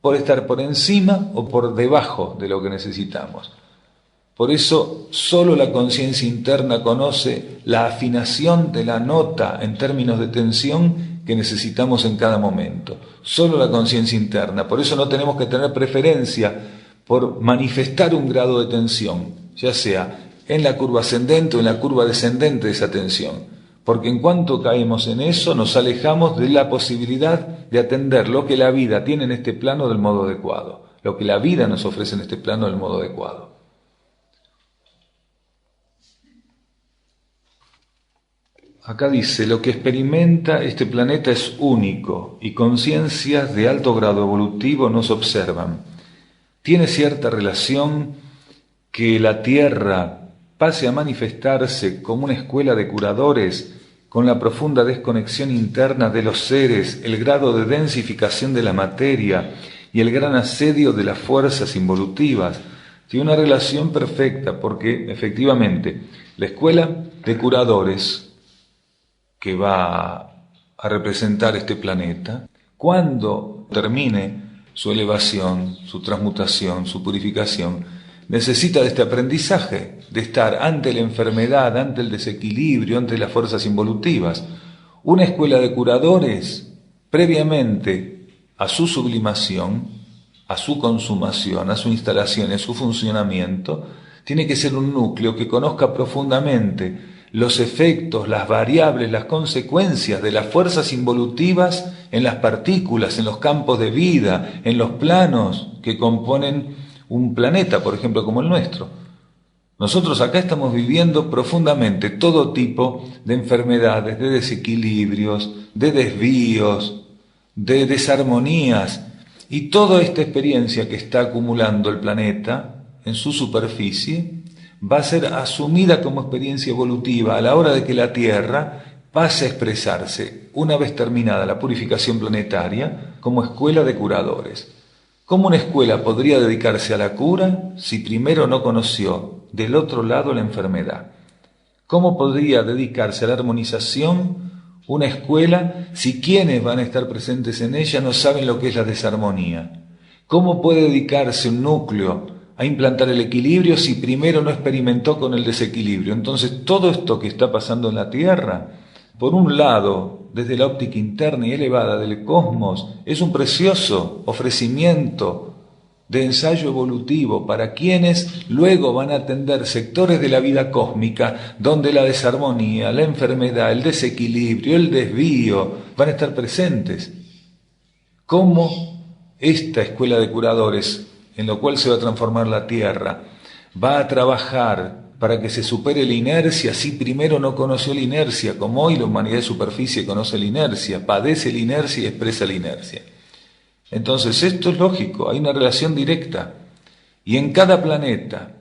por estar por encima o por debajo de lo que necesitamos. Por eso, solo la conciencia interna conoce la afinación de la nota en términos de tensión que necesitamos en cada momento. Solo la conciencia interna. Por eso no tenemos que tener preferencia por manifestar un grado de tensión, ya sea en la curva ascendente o en la curva descendente de esa tensión. Porque en cuanto caemos en eso, nos alejamos de la posibilidad de atender lo que la vida tiene en este plano del modo adecuado, lo que la vida nos ofrece en este plano del modo adecuado. Acá dice, lo que experimenta este planeta es único y conciencias de alto grado evolutivo nos observan. Tiene cierta relación que la Tierra pase a manifestarse como una escuela de curadores con la profunda desconexión interna de los seres, el grado de densificación de la materia y el gran asedio de las fuerzas involutivas. Tiene una relación perfecta porque, efectivamente, la escuela de curadores que va a representar este planeta, cuando termine su elevación, su transmutación, su purificación, necesita de este aprendizaje, de estar ante la enfermedad, ante el desequilibrio, ante las fuerzas involutivas. Una escuela de curadores, previamente a su sublimación, a su consumación, a su instalación, a su funcionamiento, tiene que ser un núcleo que conozca profundamente los efectos, las variables, las consecuencias de las fuerzas involutivas en las partículas, en los campos de vida, en los planos que componen un planeta, por ejemplo, como el nuestro. Nosotros acá estamos viviendo profundamente todo tipo de enfermedades, de desequilibrios, de desvíos, de desarmonías, y toda esta experiencia que está acumulando el planeta en su superficie va a ser asumida como experiencia evolutiva a la hora de que la Tierra pase a expresarse, una vez terminada la purificación planetaria, como escuela de curadores. ¿Cómo una escuela podría dedicarse a la cura si primero no conoció del otro lado la enfermedad? ¿Cómo podría dedicarse a la armonización una escuela si quienes van a estar presentes en ella no saben lo que es la desarmonía? ¿Cómo puede dedicarse un núcleo a implantar el equilibrio si primero no experimentó con el desequilibrio? Entonces todo esto que está pasando en la Tierra, por un lado, desde la óptica interna y elevada del cosmos, es un precioso ofrecimiento de ensayo evolutivo para quienes luego van a atender sectores de la vida cósmica donde la desarmonía, la enfermedad, el desequilibrio, el desvío van a estar presentes. ¿Cómo esta escuela de curadores, en lo cual se va a transformar la Tierra, va a trabajar para que se supere la inercia? Si primero no conoció la inercia, como hoy la humanidad de superficie conoce la inercia, padece la inercia y expresa la inercia. Entonces esto es lógico, hay una relación directa. Y en cada planeta,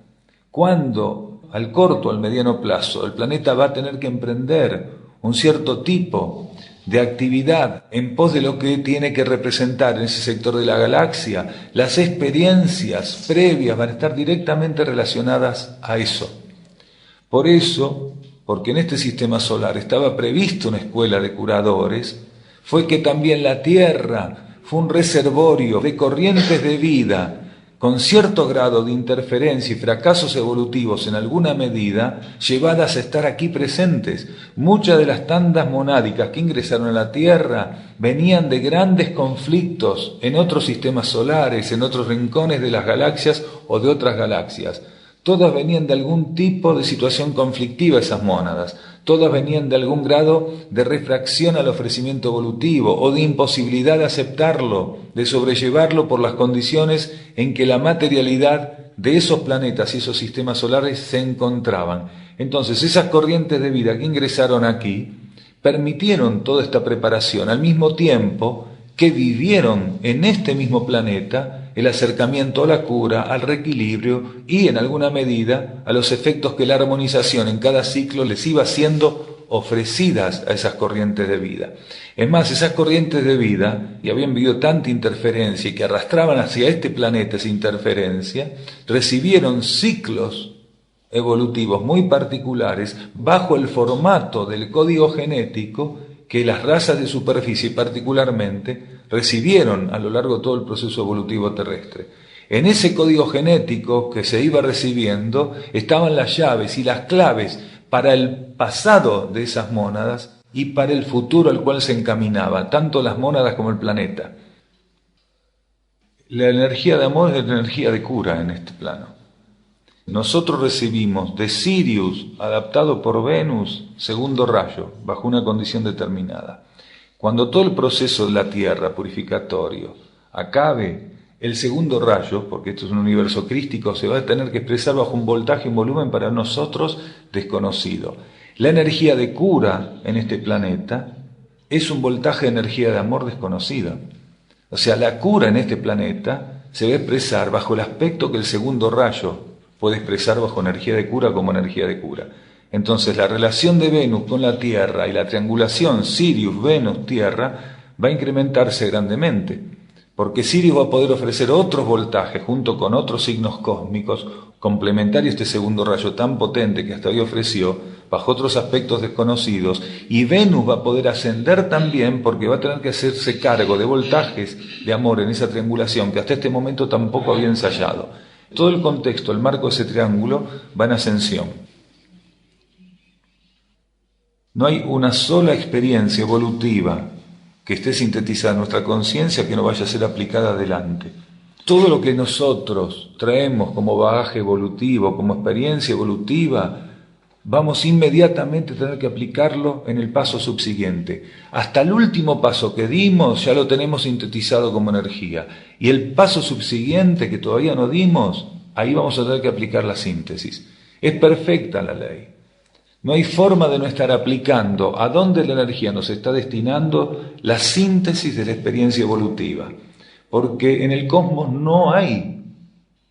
cuando al corto o al mediano plazo el planeta va a tener que emprender un cierto tipo de actividad en pos de lo que tiene que representar en ese sector de la galaxia, las experiencias previas van a estar directamente relacionadas a eso. Por eso, porque en este sistema solar estaba prevista una escuela de curadores, fue que también la Tierra fue un reservorio de corrientes de vida con cierto grado de interferencia y fracasos evolutivos en alguna medida, llevadas a estar aquí presentes. Muchas de las tandas monádicas que ingresaron a la Tierra venían de grandes conflictos en otros sistemas solares, en otros rincones de las galaxias o de otras galaxias. Todas venían de algún tipo de situación conflictiva, esas mónadas. Todas venían de algún grado de refracción al ofrecimiento evolutivo o de imposibilidad de aceptarlo, de sobrellevarlo por las condiciones en que la materialidad de esos planetas y esos sistemas solares se encontraban. Entonces, esas corrientes de vida que ingresaron aquí permitieron toda esta preparación, al mismo tiempo que vivieron en este mismo planeta el acercamiento a la cura, al reequilibrio y, en alguna medida, a los efectos que la armonización en cada ciclo les iba siendo ofrecidas a esas corrientes de vida. Es más, esas corrientes de vida, y habían vivido tanta interferencia y que arrastraban hacia este planeta esa interferencia, recibieron ciclos evolutivos muy particulares bajo el formato del código genético que las razas de superficie particularmente recibieron a lo largo de todo el proceso evolutivo terrestre. En ese código genético que se iba recibiendo estaban las llaves y las claves para el pasado de esas mónadas y para el futuro al cual se encaminaba, tanto las mónadas como el planeta. La energía de amor es la energía de cura en este plano. Nosotros recibimos de Sirius, adaptado por Venus, segundo rayo, bajo una condición determinada. Cuando todo el proceso de la Tierra purificatorio acabe, el segundo rayo, porque esto es un universo crístico, se va a tener que expresar bajo un voltaje y un volumen para nosotros desconocido. La energía de cura en este planeta es un voltaje de energía de amor desconocida. O sea, la cura en este planeta se va a expresar bajo el aspecto que el segundo rayo puede expresar bajo energía de cura como energía de cura. Entonces la relación de Venus con la Tierra y la triangulación Sirius-Venus-Tierra va a incrementarse grandemente, porque Sirius va a poder ofrecer otros voltajes junto con otros signos cósmicos complementarios a este segundo rayo tan potente que hasta hoy ofreció, bajo otros aspectos desconocidos, y Venus va a poder ascender también porque va a tener que hacerse cargo de voltajes de amor en esa triangulación que hasta este momento tampoco había ensayado. Todo el contexto, el marco de ese triángulo va en ascensión. No hay una sola experiencia evolutiva que esté sintetizada en nuestra conciencia que no vaya a ser aplicada adelante. Todo lo que nosotros traemos como bagaje evolutivo, como experiencia evolutiva, vamos inmediatamente a tener que aplicarlo en el paso subsiguiente. Hasta el último paso que dimos ya lo tenemos sintetizado como energía. Y el paso subsiguiente que todavía no dimos, ahí vamos a tener que aplicar la síntesis. Es perfecta la ley. No hay forma de no estar aplicando a dónde la energía nos está destinando la síntesis de la experiencia evolutiva. Porque en el cosmos no hay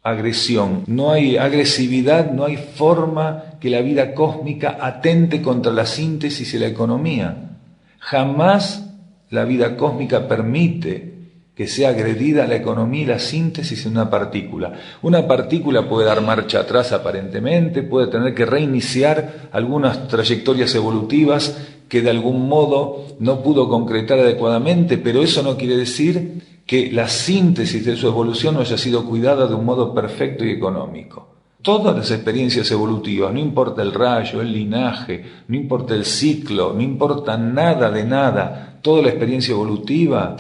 agresión, no hay agresividad, no hay forma que la vida cósmica atente contra la síntesis y la economía. Jamás la vida cósmica permite que sea agredida la economía y la síntesis en una partícula. Una partícula puede dar marcha atrás aparentemente, puede tener que reiniciar algunas trayectorias evolutivas que de algún modo no pudo concretar adecuadamente, pero eso no quiere decir que la síntesis de su evolución no haya sido cuidada de un modo perfecto y económico. Todas las experiencias evolutivas, no importa el rayo, el linaje, no importa el ciclo, no importa nada de nada, toda la experiencia evolutiva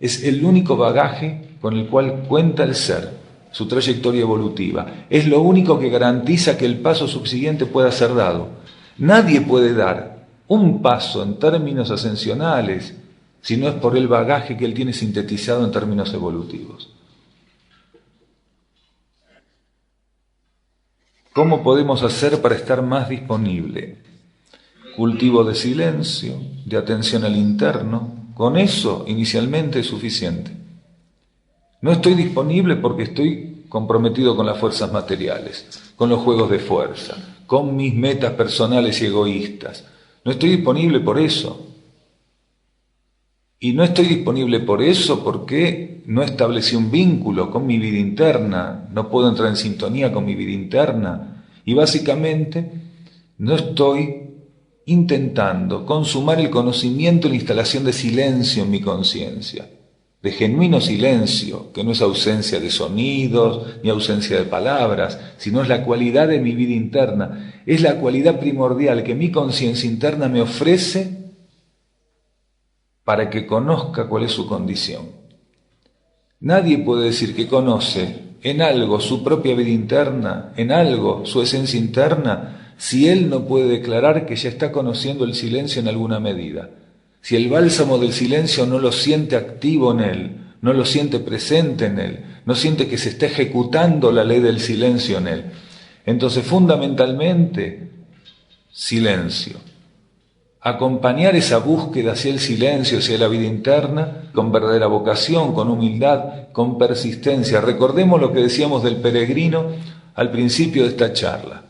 es el único bagaje con el cual cuenta el ser, su trayectoria evolutiva. Es lo único que garantiza que el paso subsiguiente pueda ser dado. Nadie puede dar un paso en términos ascensionales si no es por el bagaje que él tiene sintetizado en términos evolutivos. ¿Cómo podemos hacer para estar más disponible? Cultivo de silencio, de atención al interno. Con eso inicialmente es suficiente. No estoy disponible porque estoy comprometido con las fuerzas materiales, con los juegos de fuerza, con mis metas personales y egoístas. No estoy disponible por eso. Y no estoy disponible por eso porque no establecí un vínculo con mi vida interna, no puedo entrar en sintonía con mi vida interna. Y básicamente no estoy intentando consumar el conocimiento y la instalación de silencio en mi conciencia, de genuino silencio, que no es ausencia de sonidos ni ausencia de palabras, sino es la cualidad de mi vida interna, es la cualidad primordial que mi conciencia interna me ofrece para que conozca cuál es su condición. Nadie puede decir que conoce en algo su propia vida interna, en algo su esencia interna, si él no puede declarar que ya está conociendo el silencio en alguna medida. Si el bálsamo del silencio no lo siente activo en él, no lo siente presente en él, no siente que se está ejecutando la ley del silencio en él. Entonces, fundamentalmente, silencio. Acompañar esa búsqueda hacia el silencio, hacia la vida interna, con verdadera vocación, con humildad, con persistencia. Recordemos lo que decíamos del peregrino al principio de esta charla.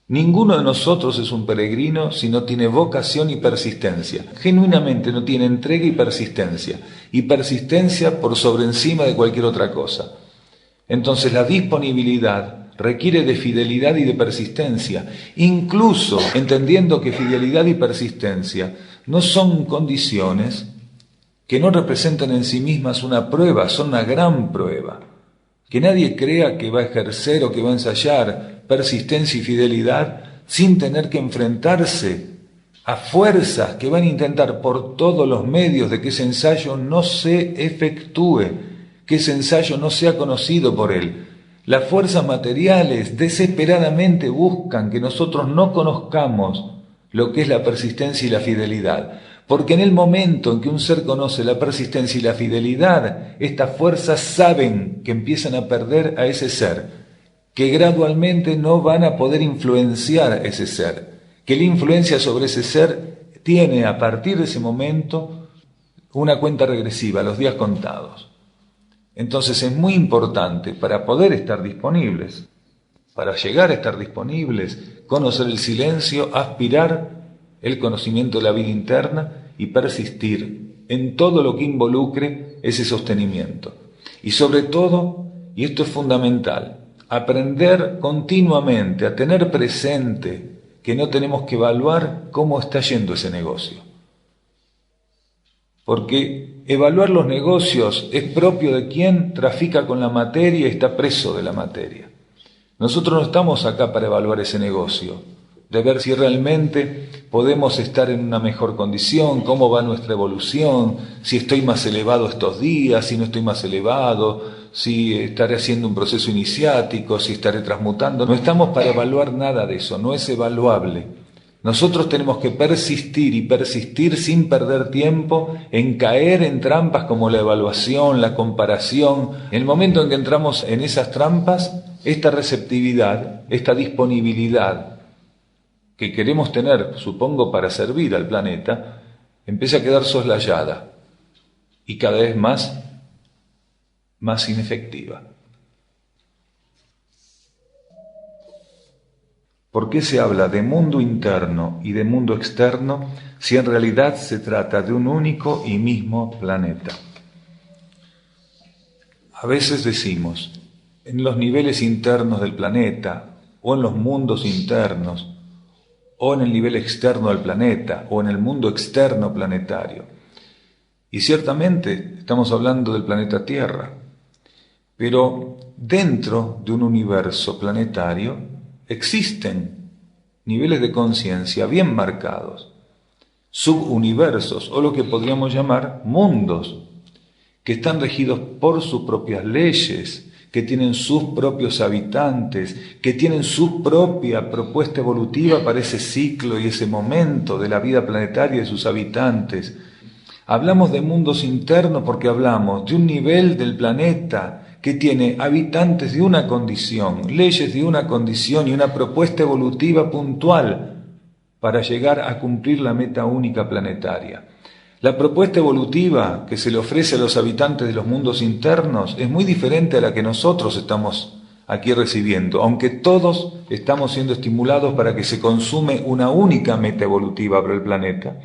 Ninguno de nosotros es un peregrino si no tiene vocación y persistencia. Genuinamente no tiene entrega y persistencia por sobre encima de cualquier otra cosa. Entonces la disponibilidad requiere de fidelidad y de persistencia, incluso entendiendo que fidelidad y persistencia no son condiciones que no representan en sí mismas una prueba, son una gran prueba. Que nadie crea que va a ejercer o que va a ensayar persistencia y fidelidad sin tener que enfrentarse a fuerzas que van a intentar por todos los medios de que ese ensayo no se efectúe, que ese ensayo no sea conocido por él. Las fuerzas materiales desesperadamente buscan que nosotros no conozcamos lo que es la persistencia y la fidelidad. Porque en el momento en que un ser conoce la persistencia y la fidelidad, estas fuerzas saben que empiezan a perder a ese ser, que gradualmente no van a poder influenciar a ese ser, que la influencia sobre ese ser tiene a partir de ese momento una cuenta regresiva, los días contados. Entonces es muy importante para poder estar disponibles, para llegar a estar disponibles, conocer el silencio, aspirar el conocimiento de la vida interna y persistir en todo lo que involucre ese sostenimiento. Y sobre todo, y esto es fundamental, aprender continuamente a tener presente que no tenemos que evaluar cómo está yendo ese negocio. Porque evaluar los negocios es propio de quien trafica con la materia y está preso de la materia. Nosotros no estamos acá para evaluar ese negocio, de ver si realmente podemos estar en una mejor condición, cómo va nuestra evolución, si estoy más elevado estos días, si no estoy más elevado, si estaré haciendo un proceso iniciático, si estaré transmutando. No estamos para evaluar nada de eso, no es evaluable. Nosotros tenemos que persistir y persistir sin perder tiempo en caer en trampas como la evaluación, la comparación. En el momento en que entramos en esas trampas, esta receptividad, esta disponibilidad que queremos tener, supongo, para servir al planeta, empieza a quedar soslayada y cada vez más inefectiva. ¿Por qué se habla de mundo interno y de mundo externo si en realidad se trata de un único y mismo planeta? A veces decimos, en los niveles internos del planeta, o en los mundos internos, o en el nivel externo del planeta, o en el mundo externo planetario. Y ciertamente estamos hablando del planeta Tierra, pero dentro de un universo planetario existen niveles de conciencia bien marcados, subuniversos, o lo que podríamos llamar mundos, que están regidos por sus propias leyes, que tienen sus propios habitantes, que tienen su propia propuesta evolutiva para ese ciclo y ese momento de la vida planetaria de sus habitantes. Hablamos de mundos internos porque hablamos de un nivel del planeta que tiene habitantes de una condición, leyes de una condición y una propuesta evolutiva puntual para llegar a cumplir la meta única planetaria. La propuesta evolutiva que se le ofrece a los habitantes de los mundos internos es muy diferente a la que nosotros estamos aquí recibiendo, aunque todos estamos siendo estimulados para que se consume una única meta evolutiva para el planeta.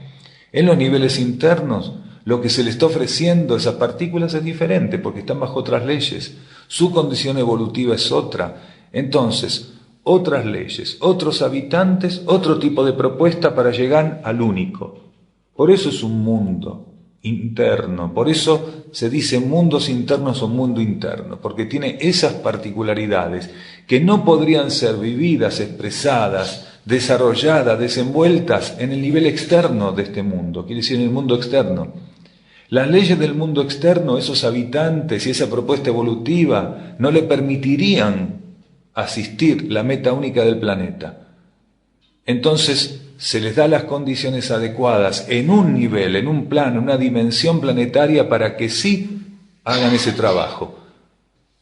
En los niveles internos, lo que se le está ofreciendo a esas partículas es diferente porque están bajo otras leyes. Su condición evolutiva es otra. Entonces, otras leyes, otros habitantes, otro tipo de propuesta para llegar al único. Por eso es un mundo interno, por eso se dice mundos internos o mundo interno, porque tiene esas particularidades que no podrían ser vividas, expresadas, desarrolladas, desenvueltas en el nivel externo de este mundo, quiere decir en el mundo externo. Las leyes del mundo externo, esos habitantes y esa propuesta evolutiva no le permitirían asistir la meta única del planeta. Entonces se les da las condiciones adecuadas en un nivel, en un plano, en una dimensión planetaria para que sí hagan ese trabajo.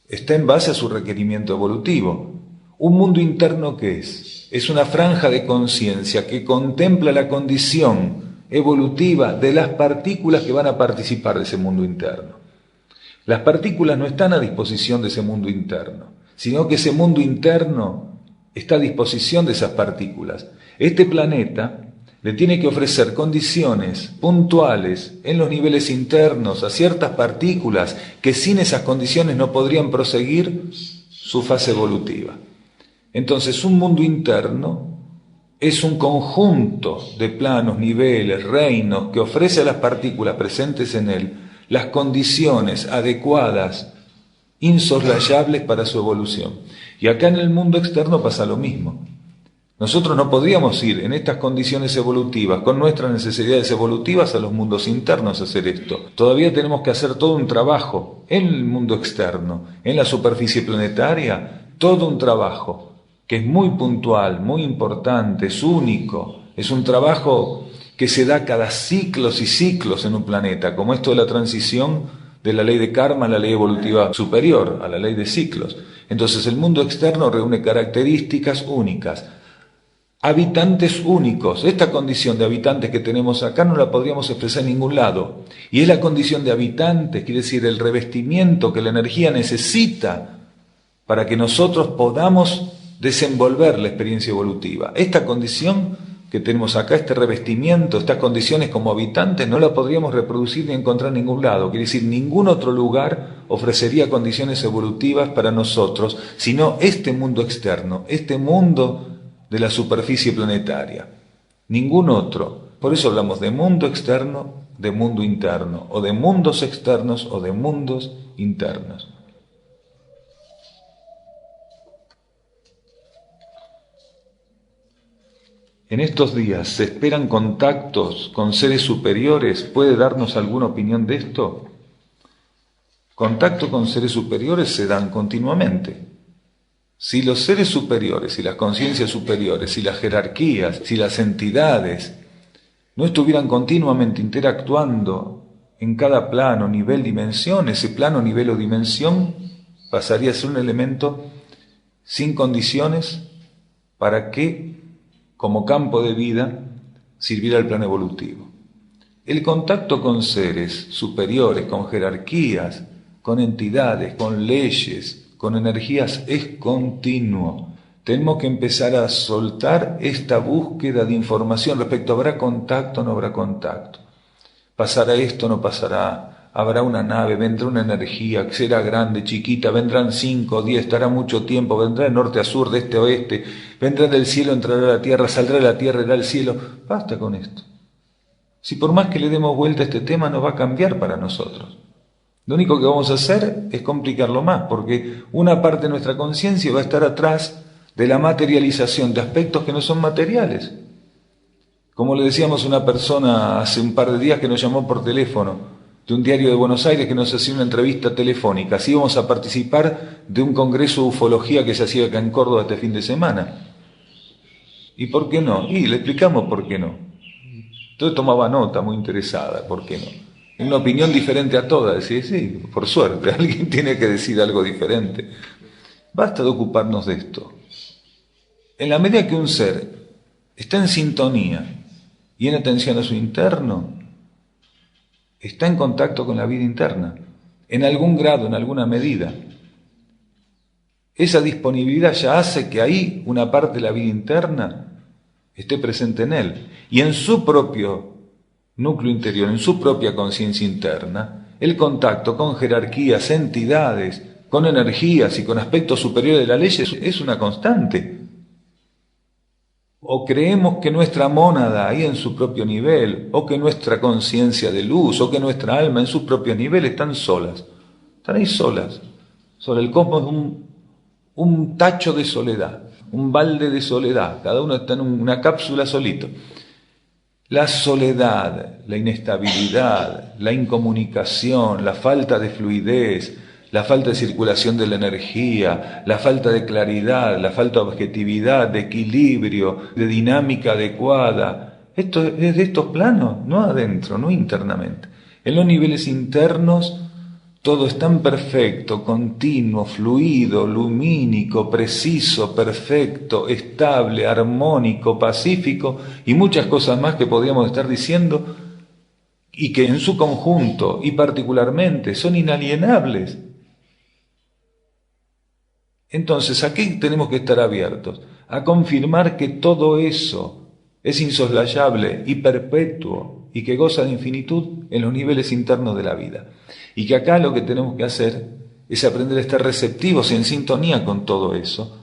Está en base a su requerimiento evolutivo. ¿Un mundo interno qué es? Es una franja de conciencia que contempla la condición evolutiva de las partículas que van a participar de ese mundo interno. Las partículas no están a disposición de ese mundo interno, sino que ese mundo interno está a disposición de esas partículas. Este planeta le tiene que ofrecer condiciones puntuales en los niveles internos a ciertas partículas que sin esas condiciones no podrían proseguir su fase evolutiva. Entonces, un mundo interno es un conjunto de planos, niveles, reinos que ofrece a las partículas presentes en él las condiciones adecuadas, insoslayables para su evolución. Y acá en el mundo externo pasa lo mismo. Nosotros no podríamos ir en estas condiciones evolutivas, con nuestras necesidades evolutivas, a los mundos internos a hacer esto. Todavía tenemos que hacer todo un trabajo en el mundo externo, en la superficie planetaria, todo un trabajo que es muy puntual, muy importante, es único. Es un trabajo que se da cada ciclos y ciclos en un planeta, como esto de la transición de la ley de karma a la ley evolutiva superior, a la ley de ciclos. Entonces el mundo externo reúne características únicas, habitantes únicos. Esta condición de habitantes que tenemos acá no la podríamos expresar en ningún lado. Y es la condición de habitantes, quiere decir el revestimiento que la energía necesita para que nosotros podamos desenvolver la experiencia evolutiva. Esta condición que tenemos acá, este revestimiento, estas condiciones como habitantes, no la podríamos reproducir ni encontrar en ningún lado. Quiere decir, ningún otro lugar ofrecería condiciones evolutivas para nosotros, sino este mundo externo, este mundo de la superficie planetaria. Ningún otro. Por eso hablamos de mundo externo, de mundo interno, o de mundos externos o de mundos internos. En estos días se esperan contactos con seres superiores. ¿Puede darnos alguna opinión de esto? Contacto con seres superiores se dan continuamente. Si los seres superiores y las conciencias superiores y las jerarquías, si las entidades no estuvieran continuamente interactuando en cada plano, nivel, dimensión, ese plano, nivel o dimensión pasaría a ser un elemento sin condiciones para que, como campo de vida, sirviera al plano evolutivo. El contacto con seres superiores, con jerarquías, con entidades, con leyes, con energías es continuo. Tenemos que empezar a soltar esta búsqueda de información respecto a ¿habrá contacto o no habrá contacto? ¿Pasará esto o no pasará? ¿Habrá una nave? ¿Vendrá una energía? ¿Será grande, chiquita? ¿Vendrán 5 o 10? ¿Estará mucho tiempo? ¿Vendrá de norte a sur, de este a oeste? ¿Vendrá del cielo, entrará a la tierra? ¿Saldrá de la tierra, irá al cielo? Basta con esto. Si por más que le demos vuelta a este tema no va a cambiar para nosotros. Lo único que vamos a hacer es complicarlo más, porque una parte de nuestra conciencia va a estar atrás de la materialización de aspectos que no son materiales. Como le decíamos a una persona hace un par de días que nos llamó por teléfono, de un diario de Buenos Aires que nos hacía una entrevista telefónica, si íbamos a participar de un congreso de ufología que se hacía acá en Córdoba este fin de semana. ¿Y por qué no? Y le explicamos por qué no. Entonces tomaba nota, muy interesada, ¿por qué no? Una opinión diferente a todas, decía, sí, por suerte, alguien tiene que decir algo diferente. Basta de ocuparnos de esto. En la medida que un ser está en sintonía y en atención a su interno, está en contacto con la vida interna, en algún grado, en alguna medida. Esa disponibilidad ya hace que ahí una parte de la vida interna esté presente en él. Y en su propio núcleo interior, en su propia conciencia interna, el contacto con jerarquías, entidades, con energías y con aspectos superiores de la ley es una constante. O creemos que nuestra mónada ahí en su propio nivel, o que nuestra conciencia de luz, o que nuestra alma en su propio nivel están solas. Están ahí solas. Sobre el cosmos es un tacho de soledad, un balde de soledad. Cada uno está en una cápsula solito. La soledad, la inestabilidad, la incomunicación, la falta de fluidez, la falta de circulación de la energía, la falta de claridad, la falta de objetividad, de equilibrio, de dinámica adecuada. Esto es de estos planos, no adentro, no internamente. En los niveles internos todo es tan perfecto, continuo, fluido, lumínico, preciso, perfecto, estable, armónico, pacífico y muchas cosas más que podríamos estar diciendo y que en su conjunto y particularmente son inalienables. Entonces, aquí tenemos que estar abiertos a confirmar que todo eso es insoslayable y perpetuo y que goza de infinitud en los niveles internos de la vida. Y que acá lo que tenemos que hacer es aprender a estar receptivos y en sintonía con todo eso,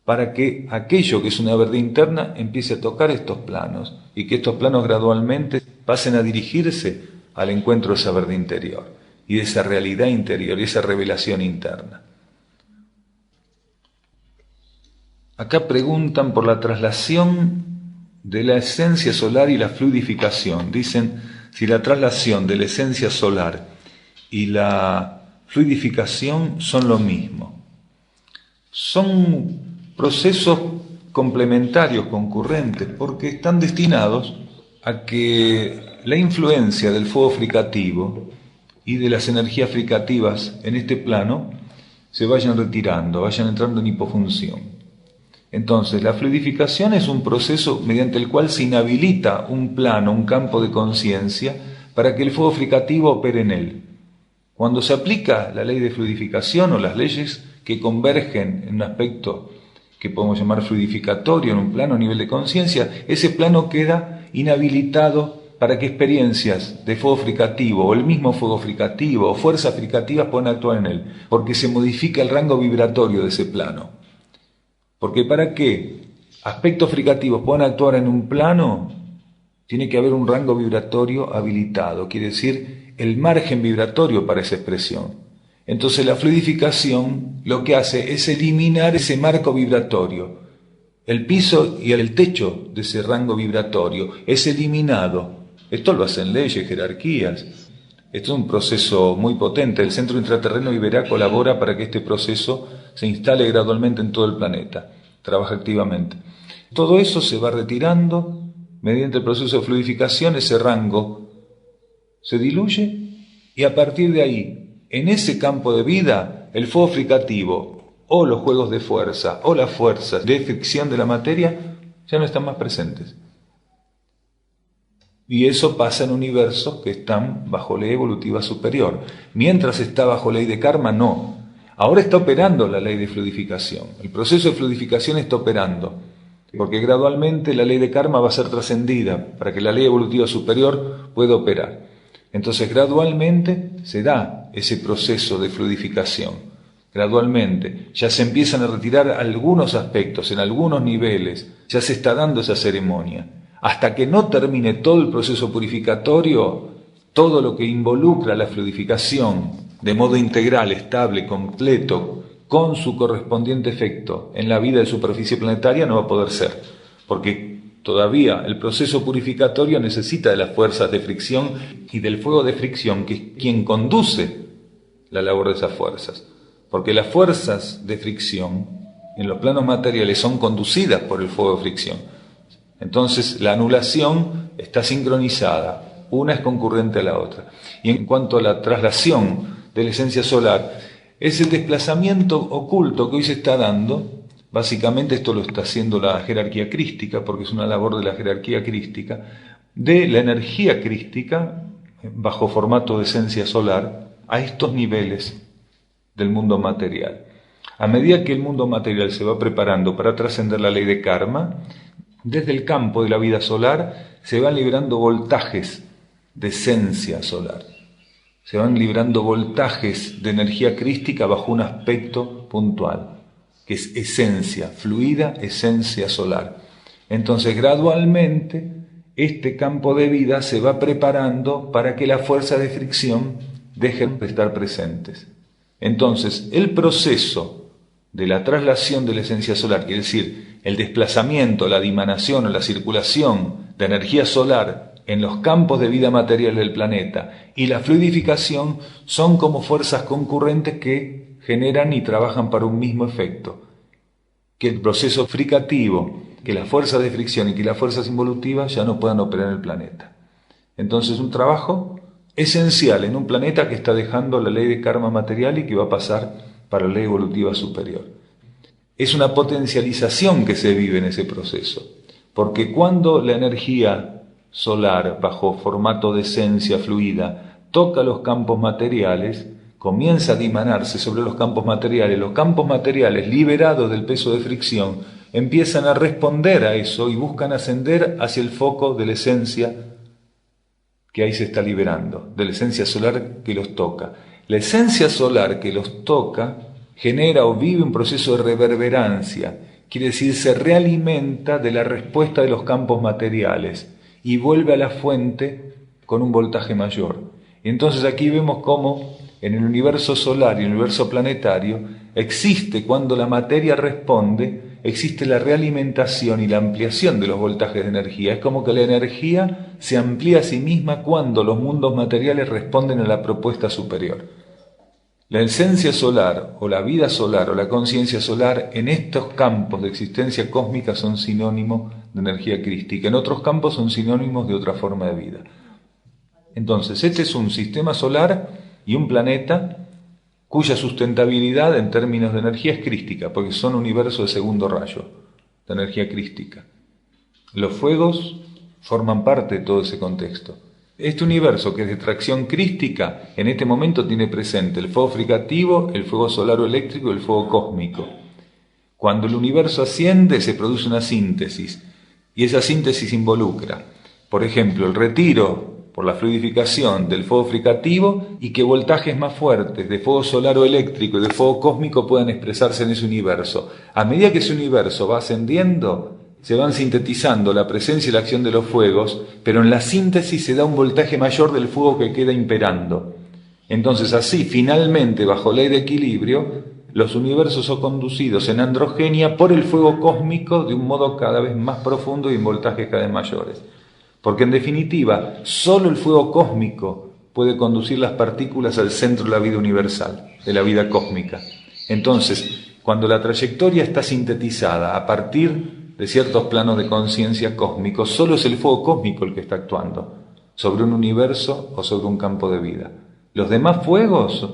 para que aquello que es una verdad interna empiece a tocar estos planos y que estos planos gradualmente pasen a dirigirse al encuentro de esa verdad interior y de esa realidad interior y esa revelación interna. Acá preguntan por la traslación de la esencia solar y la fluidificación. Dicen si la traslación de la esencia solar y la fluidificación son lo mismo. Son procesos complementarios, concurrentes, porque están destinados a que la influencia del fuego fricativo y de las energías fricativas en este plano se vayan retirando, vayan entrando en hipofunción. Entonces, la fluidificación es un proceso mediante el cual se inhabilita un plano, un campo de conciencia, para que el fuego fricativo opere en él. Cuando se aplica la ley de fluidificación o las leyes que convergen en un aspecto que podemos llamar fluidificatorio, en un plano a nivel de conciencia, ese plano queda inhabilitado para que experiencias de fuego fricativo o el mismo fuego fricativo o fuerzas fricativas puedan actuar en él, porque se modifica el rango vibratorio de ese plano. Porque para que aspectos fricativos puedan actuar en un plano, tiene que haber un rango vibratorio habilitado, quiere decir el margen vibratorio para esa expresión. Entonces la fluidificación lo que hace es eliminar ese marco vibratorio. El piso y el techo de ese rango vibratorio es eliminado. Esto lo hacen leyes, jerarquías. Esto es un proceso muy potente. El Centro Intraterreno Iberá colabora para que este proceso se instale gradualmente en todo el planeta. Trabaja activamente. Todo eso se va retirando mediante el proceso de fluidificación. Ese rango se diluye y a partir de ahí, en ese campo de vida, el fuego fricativo o los juegos de fuerza o las fuerzas de fricción de la materia ya no están más presentes. Y eso pasa en universos que están bajo ley evolutiva superior. Mientras está bajo ley de karma, no. Ahora está operando la ley de fluidificación. El proceso de fluidificación está operando, porque gradualmente la ley de karma va a ser trascendida para que la ley evolutiva superior pueda operar. Entonces gradualmente se da ese proceso de fluidificación. Gradualmente ya se empiezan a retirar algunos aspectos en algunos niveles, ya se está dando esa ceremonia. Hasta que no termine todo el proceso purificatorio, todo lo que involucra la fluidificación de modo integral, estable, completo, con su correspondiente efecto en la vida de superficie planetaria no va a poder ser, porque Todavía el proceso purificatorio necesita de las fuerzas de fricción y del fuego de fricción, que es quien conduce la labor de esas fuerzas. Porque las fuerzas de fricción en los planos materiales son conducidas por el fuego de fricción. Entonces la anulación está sincronizada, una es concurrente a la otra. Y en cuanto a la traslación de la esencia solar, es el desplazamiento oculto que hoy se está dando. Básicamente esto lo está haciendo la jerarquía crística, porque es una labor de la jerarquía crística, de la energía crística, bajo formato de esencia solar, a estos niveles del mundo material. A medida que el mundo material se va preparando para trascender la ley de karma, desde el campo de la vida solar se van librando voltajes de esencia solar. Se van librando voltajes de energía crística bajo un aspecto puntual, que es esencia, fluida esencia solar. Entonces, gradualmente, este campo de vida se va preparando para que la fuerza de fricción dejen de estar presentes. Entonces, el proceso de la traslación de la esencia solar, quiere decir, el desplazamiento, la dimanación o la circulación de energía solar en los campos de vida material del planeta y la fluidificación son como fuerzas concurrentes que generan y trabajan para un mismo efecto. Que el proceso fricativo, que las fuerzas de fricción y que las fuerzas involutivas ya no puedan operar en el planeta. Entonces, un trabajo esencial en un planeta que está dejando la ley de karma material y que va a pasar para la ley evolutiva superior. Es una potencialización que se vive en ese proceso, porque cuando la energía solar, bajo formato de esencia fluida, toca los campos materiales, comienza a dimanarse sobre los campos materiales liberados del peso de fricción, empiezan a responder a eso y buscan ascender hacia el foco de la esencia que ahí se está liberando, de la esencia solar que los toca. La esencia solar que los toca genera o vive un proceso de reverberancia, quiere decir, se realimenta de la respuesta de los campos materiales y vuelve a la fuente con un voltaje mayor. Y entonces aquí vemos cómo en el universo solar y el universo planetario existe, cuando la materia responde, existe la realimentación y la ampliación de los voltajes de energía. Es como que la energía se amplía a sí misma cuando los mundos materiales responden a la propuesta superior. La esencia solar o la vida solar o la conciencia solar en estos campos de existencia cósmica son sinónimos de energía crística, en otros campos son sinónimos de otra forma de vida. Entonces, este es un sistema solar y un planeta cuya sustentabilidad en términos de energía es crística, porque son universos de segundo rayo, de energía crística. Los fuegos forman parte de todo ese contexto. Este universo, que es de tracción crística, en este momento tiene presente el fuego fricativo, el fuego solar o eléctrico y el fuego cósmico. Cuando el universo asciende, se produce una síntesis, y esa síntesis involucra, por ejemplo, el retiro por la fluidificación del fuego fricativo y que voltajes más fuertes de fuego solar o eléctrico y de fuego cósmico puedan expresarse en ese universo. A medida que ese universo va ascendiendo, se van sintetizando la presencia y la acción de los fuegos, pero en la síntesis se da un voltaje mayor del fuego que queda imperando. Entonces así, finalmente, bajo ley de equilibrio, los universos son conducidos en androgenia por el fuego cósmico de un modo cada vez más profundo y en voltajes cada vez mayores. Porque en definitiva, solo el fuego cósmico puede conducir las partículas al centro de la vida universal, de la vida cósmica. Entonces, cuando la trayectoria está sintetizada a partir de ciertos planos de conciencia cósmicos, solo es el fuego cósmico el que está actuando sobre un universo o sobre un campo de vida. Los demás fuegos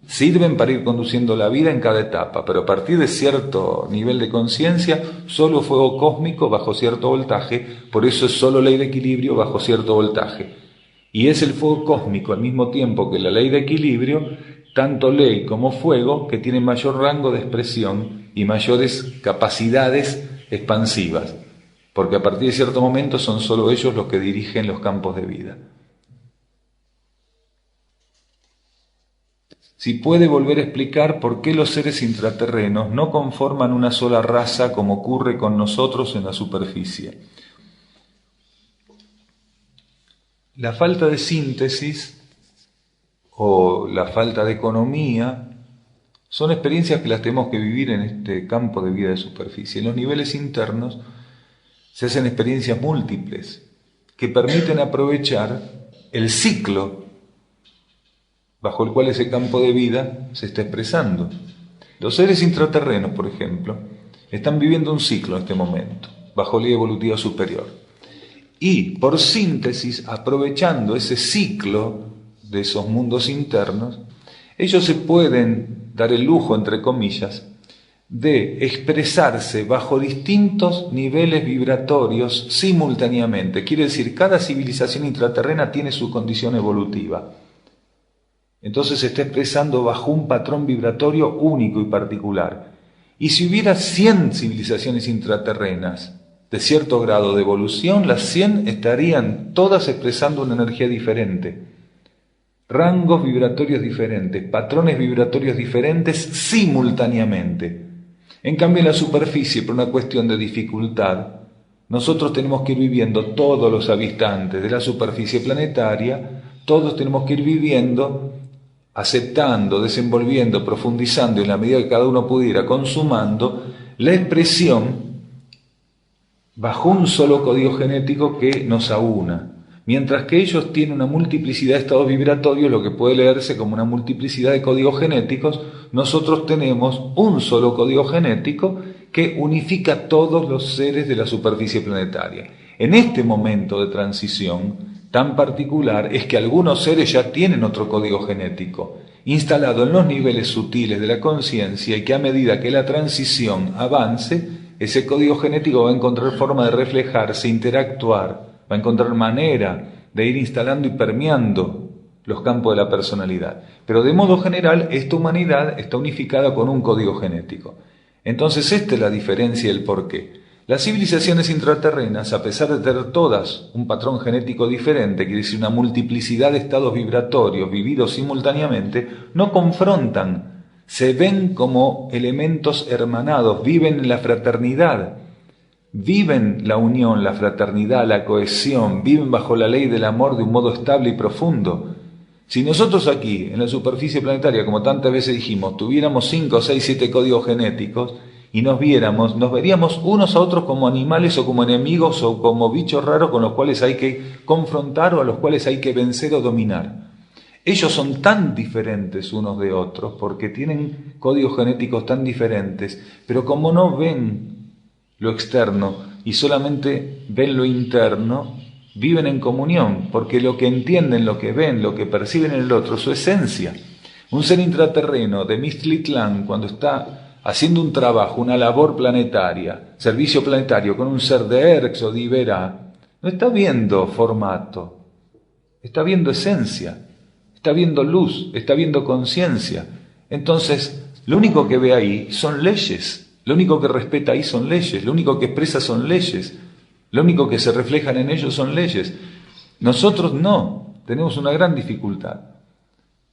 sirven para ir conduciendo la vida en cada etapa, pero a partir de cierto nivel de conciencia, solo fuego cósmico bajo cierto voltaje, por eso es solo ley de equilibrio bajo cierto voltaje. Y es el fuego cósmico al mismo tiempo que la ley de equilibrio, tanto ley como fuego, que tienen mayor rango de expresión y mayores capacidades expansivas, porque a partir de cierto momento son solo ellos los que dirigen los campos de vida. Si puede volver a explicar por qué los seres intraterrenos no conforman una sola raza como ocurre con nosotros en la superficie. La falta de síntesis o la falta de economía son experiencias que las tenemos que vivir en este campo de vida de superficie. En los niveles internos se hacen experiencias múltiples que permiten aprovechar el ciclo bajo el cual ese campo de vida se está expresando. Los seres intraterrenos, por ejemplo, están viviendo un ciclo en este momento, bajo ley evolutiva superior. Y, por síntesis, aprovechando ese ciclo de esos mundos internos, ellos se pueden dar el lujo, entre comillas, de expresarse bajo distintos niveles vibratorios simultáneamente. Quiere decir, cada civilización intraterrena tiene su condición evolutiva. Entonces se está expresando bajo un patrón vibratorio único y particular. Y si hubiera 100 civilizaciones intraterrenas de cierto grado de evolución, las 100 estarían todas expresando una energía diferente, rangos vibratorios diferentes, patrones vibratorios diferentes simultáneamente. En cambio, en la superficie, por una cuestión de dificultad, nosotros tenemos que ir viviendo, todos los habitantes de la superficie planetaria, todos tenemos que ir viviendo, aceptando, desenvolviendo, profundizando, en la medida que cada uno pudiera, consumando la expresión bajo un solo código genético que nos aúna. Mientras que ellos tienen una multiplicidad de estados vibratorios, lo que puede leerse como una multiplicidad de códigos genéticos, nosotros tenemos un solo código genético que unifica a todos los seres de la superficie planetaria. En este momento de transición tan particular es que algunos seres ya tienen otro código genético, instalado en los niveles sutiles de la conciencia, y que a medida que la transición avance, ese código genético va a encontrar forma de reflejarse, interactuar, va a encontrar manera de ir instalando y permeando los campos de la personalidad. Pero de modo general, esta humanidad está unificada con un código genético. Entonces, esta es la diferencia y el porqué. Las civilizaciones intraterrenas, a pesar de tener todas un patrón genético diferente, quiere decir una multiplicidad de estados vibratorios vividos simultáneamente, no confrontan, se ven como elementos hermanados, viven en la fraternidad, viven la unión, la fraternidad, la cohesión, viven bajo la ley del amor de un modo estable y profundo. Si nosotros aquí, en la superficie planetaria, como tantas veces dijimos, tuviéramos 5, 6, 7 códigos genéticos y nos veríamos unos a otros como animales o como enemigos o como bichos raros con los cuales hay que confrontar o a los cuales hay que vencer o dominar. Ellos son tan diferentes unos de otros porque tienen códigos genéticos tan diferentes, pero como no ven lo externo y solamente ven lo interno, viven en comunión, porque lo que entienden, lo que ven, lo que perciben en el otro, su esencia. Un ser intraterreno de Mixtlitlán, cuando está haciendo un trabajo, una labor planetaria, servicio planetario con un ser de Erx o de Iberá, no está viendo formato, está viendo esencia, está viendo luz, está viendo conciencia. Entonces, lo único que ve ahí son leyes. Lo único que respeta ahí son leyes, lo único que expresa son leyes, lo único que se reflejan en ellos son leyes. Nosotros no, tenemos una gran dificultad.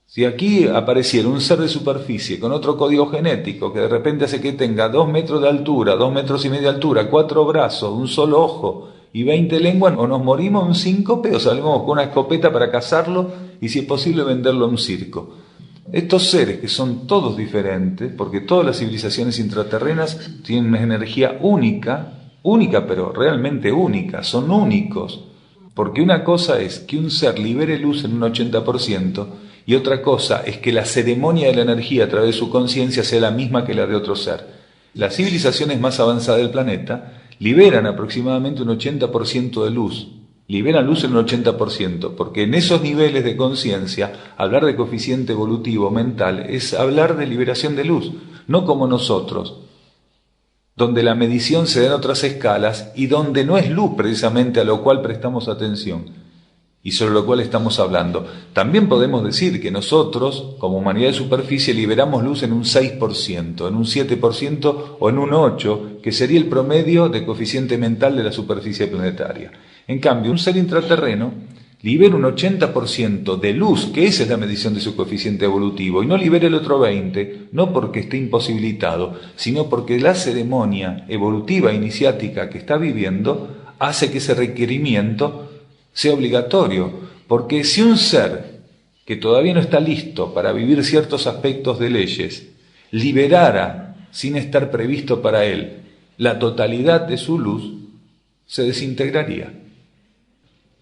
Si aquí apareciera un ser de superficie con otro código genético que de repente hace que tenga 2 metros de altura, 2,5 metros de altura, 4 brazos, un solo ojo y 20 lenguas, o nos morimos en un síncope o salimos con una escopeta para cazarlo y si es posible venderlo en un circo. Estos seres que son todos diferentes, porque todas las civilizaciones intraterrenas tienen una energía única pero realmente única, son únicos, porque una cosa es que un ser libere luz en un 80% y otra cosa es que la ceremonia de la energía a través de su conciencia sea la misma que la de otro ser. Las civilizaciones más avanzadas del planeta liberan aproximadamente un 80% de luz. Liberan luz en un 80%, porque en esos niveles de conciencia, hablar de coeficiente evolutivo mental es hablar de liberación de luz, no como nosotros, donde la medición se da en otras escalas y donde no es luz precisamente a lo cual prestamos atención y sobre lo cual estamos hablando. También podemos decir que nosotros, como humanidad de superficie, liberamos luz en un 6%, en un 7% o en un 8%, que sería el promedio de coeficiente mental de la superficie planetaria. En cambio, un ser intraterreno libera un 80% de luz, que esa es la medición de su coeficiente evolutivo, y no libera el otro 20%, no porque esté imposibilitado, sino porque la ceremonia evolutiva iniciática que está viviendo hace que ese requerimiento sea obligatorio. Porque si un ser que todavía no está listo para vivir ciertos aspectos de leyes, liberara, sin estar previsto para él, la totalidad de su luz, se desintegraría.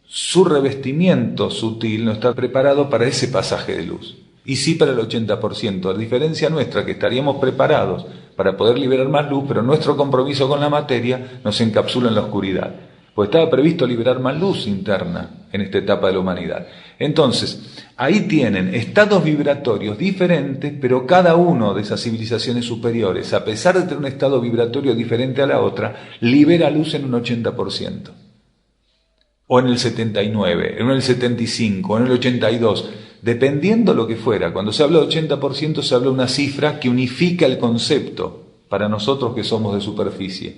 Su revestimiento sutil no está preparado para ese pasaje de luz, y sí para el 80%, a diferencia nuestra, que estaríamos preparados para poder liberar más luz, pero nuestro compromiso con la materia nos encapsula en la oscuridad, pues estaba previsto liberar más luz interna en esta etapa de la humanidad. Entonces, ahí tienen estados vibratorios diferentes, pero cada uno de esas civilizaciones superiores, a pesar de tener un estado vibratorio diferente a la otra, libera luz en un 80%. O en el 79, o en el 75, o en el 82, dependiendo lo que fuera. Cuando se habla de 80% se habla de una cifra que unifica el concepto para nosotros que somos de superficie.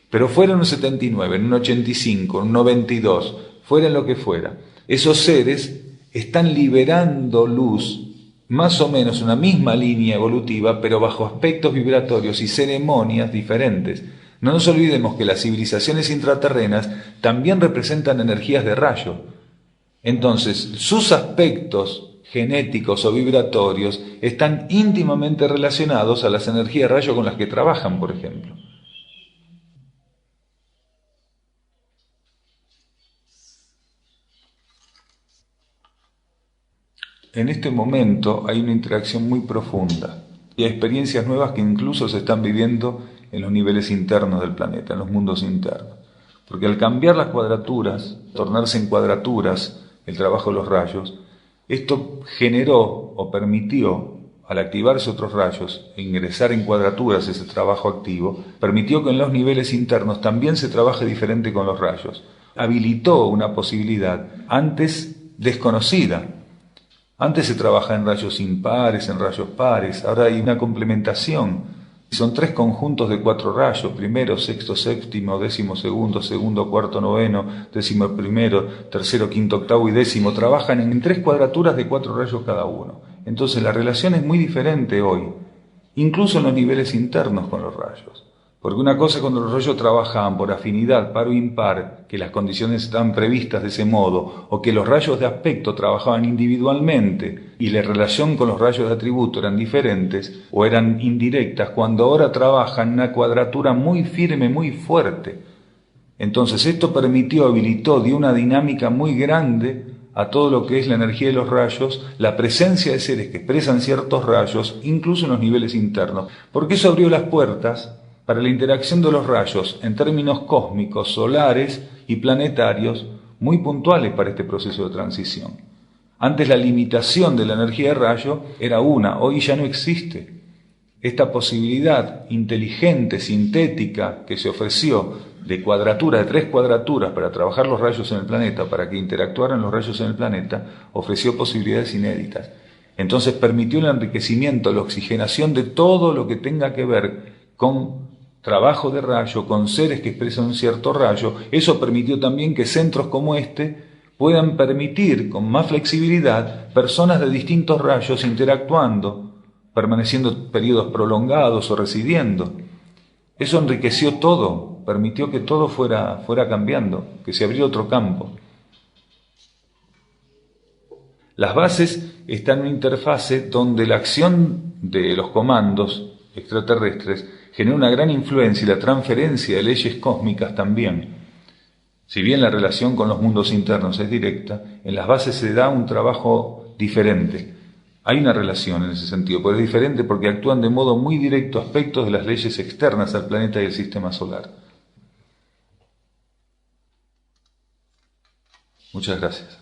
Pero fuera en un 79, en un 85, en un 92, fuera en lo que fuera, esos seres están liberando luz, más o menos una misma línea evolutiva, pero bajo aspectos vibratorios y ceremonias diferentes. No nos olvidemos que las civilizaciones intraterrenas también representan energías de rayo. Entonces, sus aspectos genéticos o vibratorios están íntimamente relacionados a las energías de rayo con las que trabajan, por ejemplo. En este momento hay una interacción muy profunda y hay experiencias nuevas que incluso se están viviendo en los niveles internos del planeta, en los mundos internos. Porque al cambiar las cuadraturas, tornarse en cuadraturas el trabajo de los rayos, esto generó o permitió, al activarse otros rayos e ingresar en cuadraturas ese trabajo activo, permitió que en los niveles internos también se trabaje diferente con los rayos. Habilitó una posibilidad antes desconocida. Antes se trabaja en rayos impares, en rayos pares, ahora hay una complementación. Son 3 conjuntos de 4 rayos, primero, sexto, séptimo, décimo, segundo, segundo, cuarto, noveno, décimo primero, tercero, quinto, octavo y décimo. Trabajan en 3 cuadraturas de 4 rayos cada uno. Entonces la relación es muy diferente hoy, incluso en los niveles internos con los rayos. Porque una cosa es cuando los rayos trabajaban por afinidad, par o impar, que las condiciones estaban previstas de ese modo, o que los rayos de aspecto trabajaban individualmente y la relación con los rayos de atributo eran diferentes o eran indirectas, cuando ahora trabajan en una cuadratura muy firme, muy fuerte. Entonces esto permitió, habilitó, dio una dinámica muy grande a todo lo que es la energía de los rayos, la presencia de seres que expresan ciertos rayos, incluso en los niveles internos, porque eso abrió las puertas para la interacción de los rayos en términos cósmicos, solares y planetarios, muy puntuales para este proceso de transición. Antes la limitación de la energía de rayo era una, hoy ya no existe. Esta posibilidad inteligente, sintética, que se ofreció de cuadratura, de 3 cuadraturas para trabajar los rayos en el planeta, para que interactuaran los rayos en el planeta, ofreció posibilidades inéditas. Entonces permitió el enriquecimiento, la oxigenación de todo lo que tenga que ver con trabajo de rayo, con seres que expresan un cierto rayo. Eso permitió también que centros como este puedan permitir con más flexibilidad personas de distintos rayos interactuando, permaneciendo periodos prolongados o residiendo. Eso enriqueció todo, permitió que todo fuera cambiando, que se abriera otro campo. Las bases están en una interfase donde la acción de los comandos extraterrestres genera una gran influencia y la transferencia de leyes cósmicas también. Si bien la relación con los mundos internos es directa, en las bases se da un trabajo diferente. Hay una relación en ese sentido, pero es diferente porque actúan de modo muy directo aspectos de las leyes externas al planeta y al sistema solar. Muchas gracias.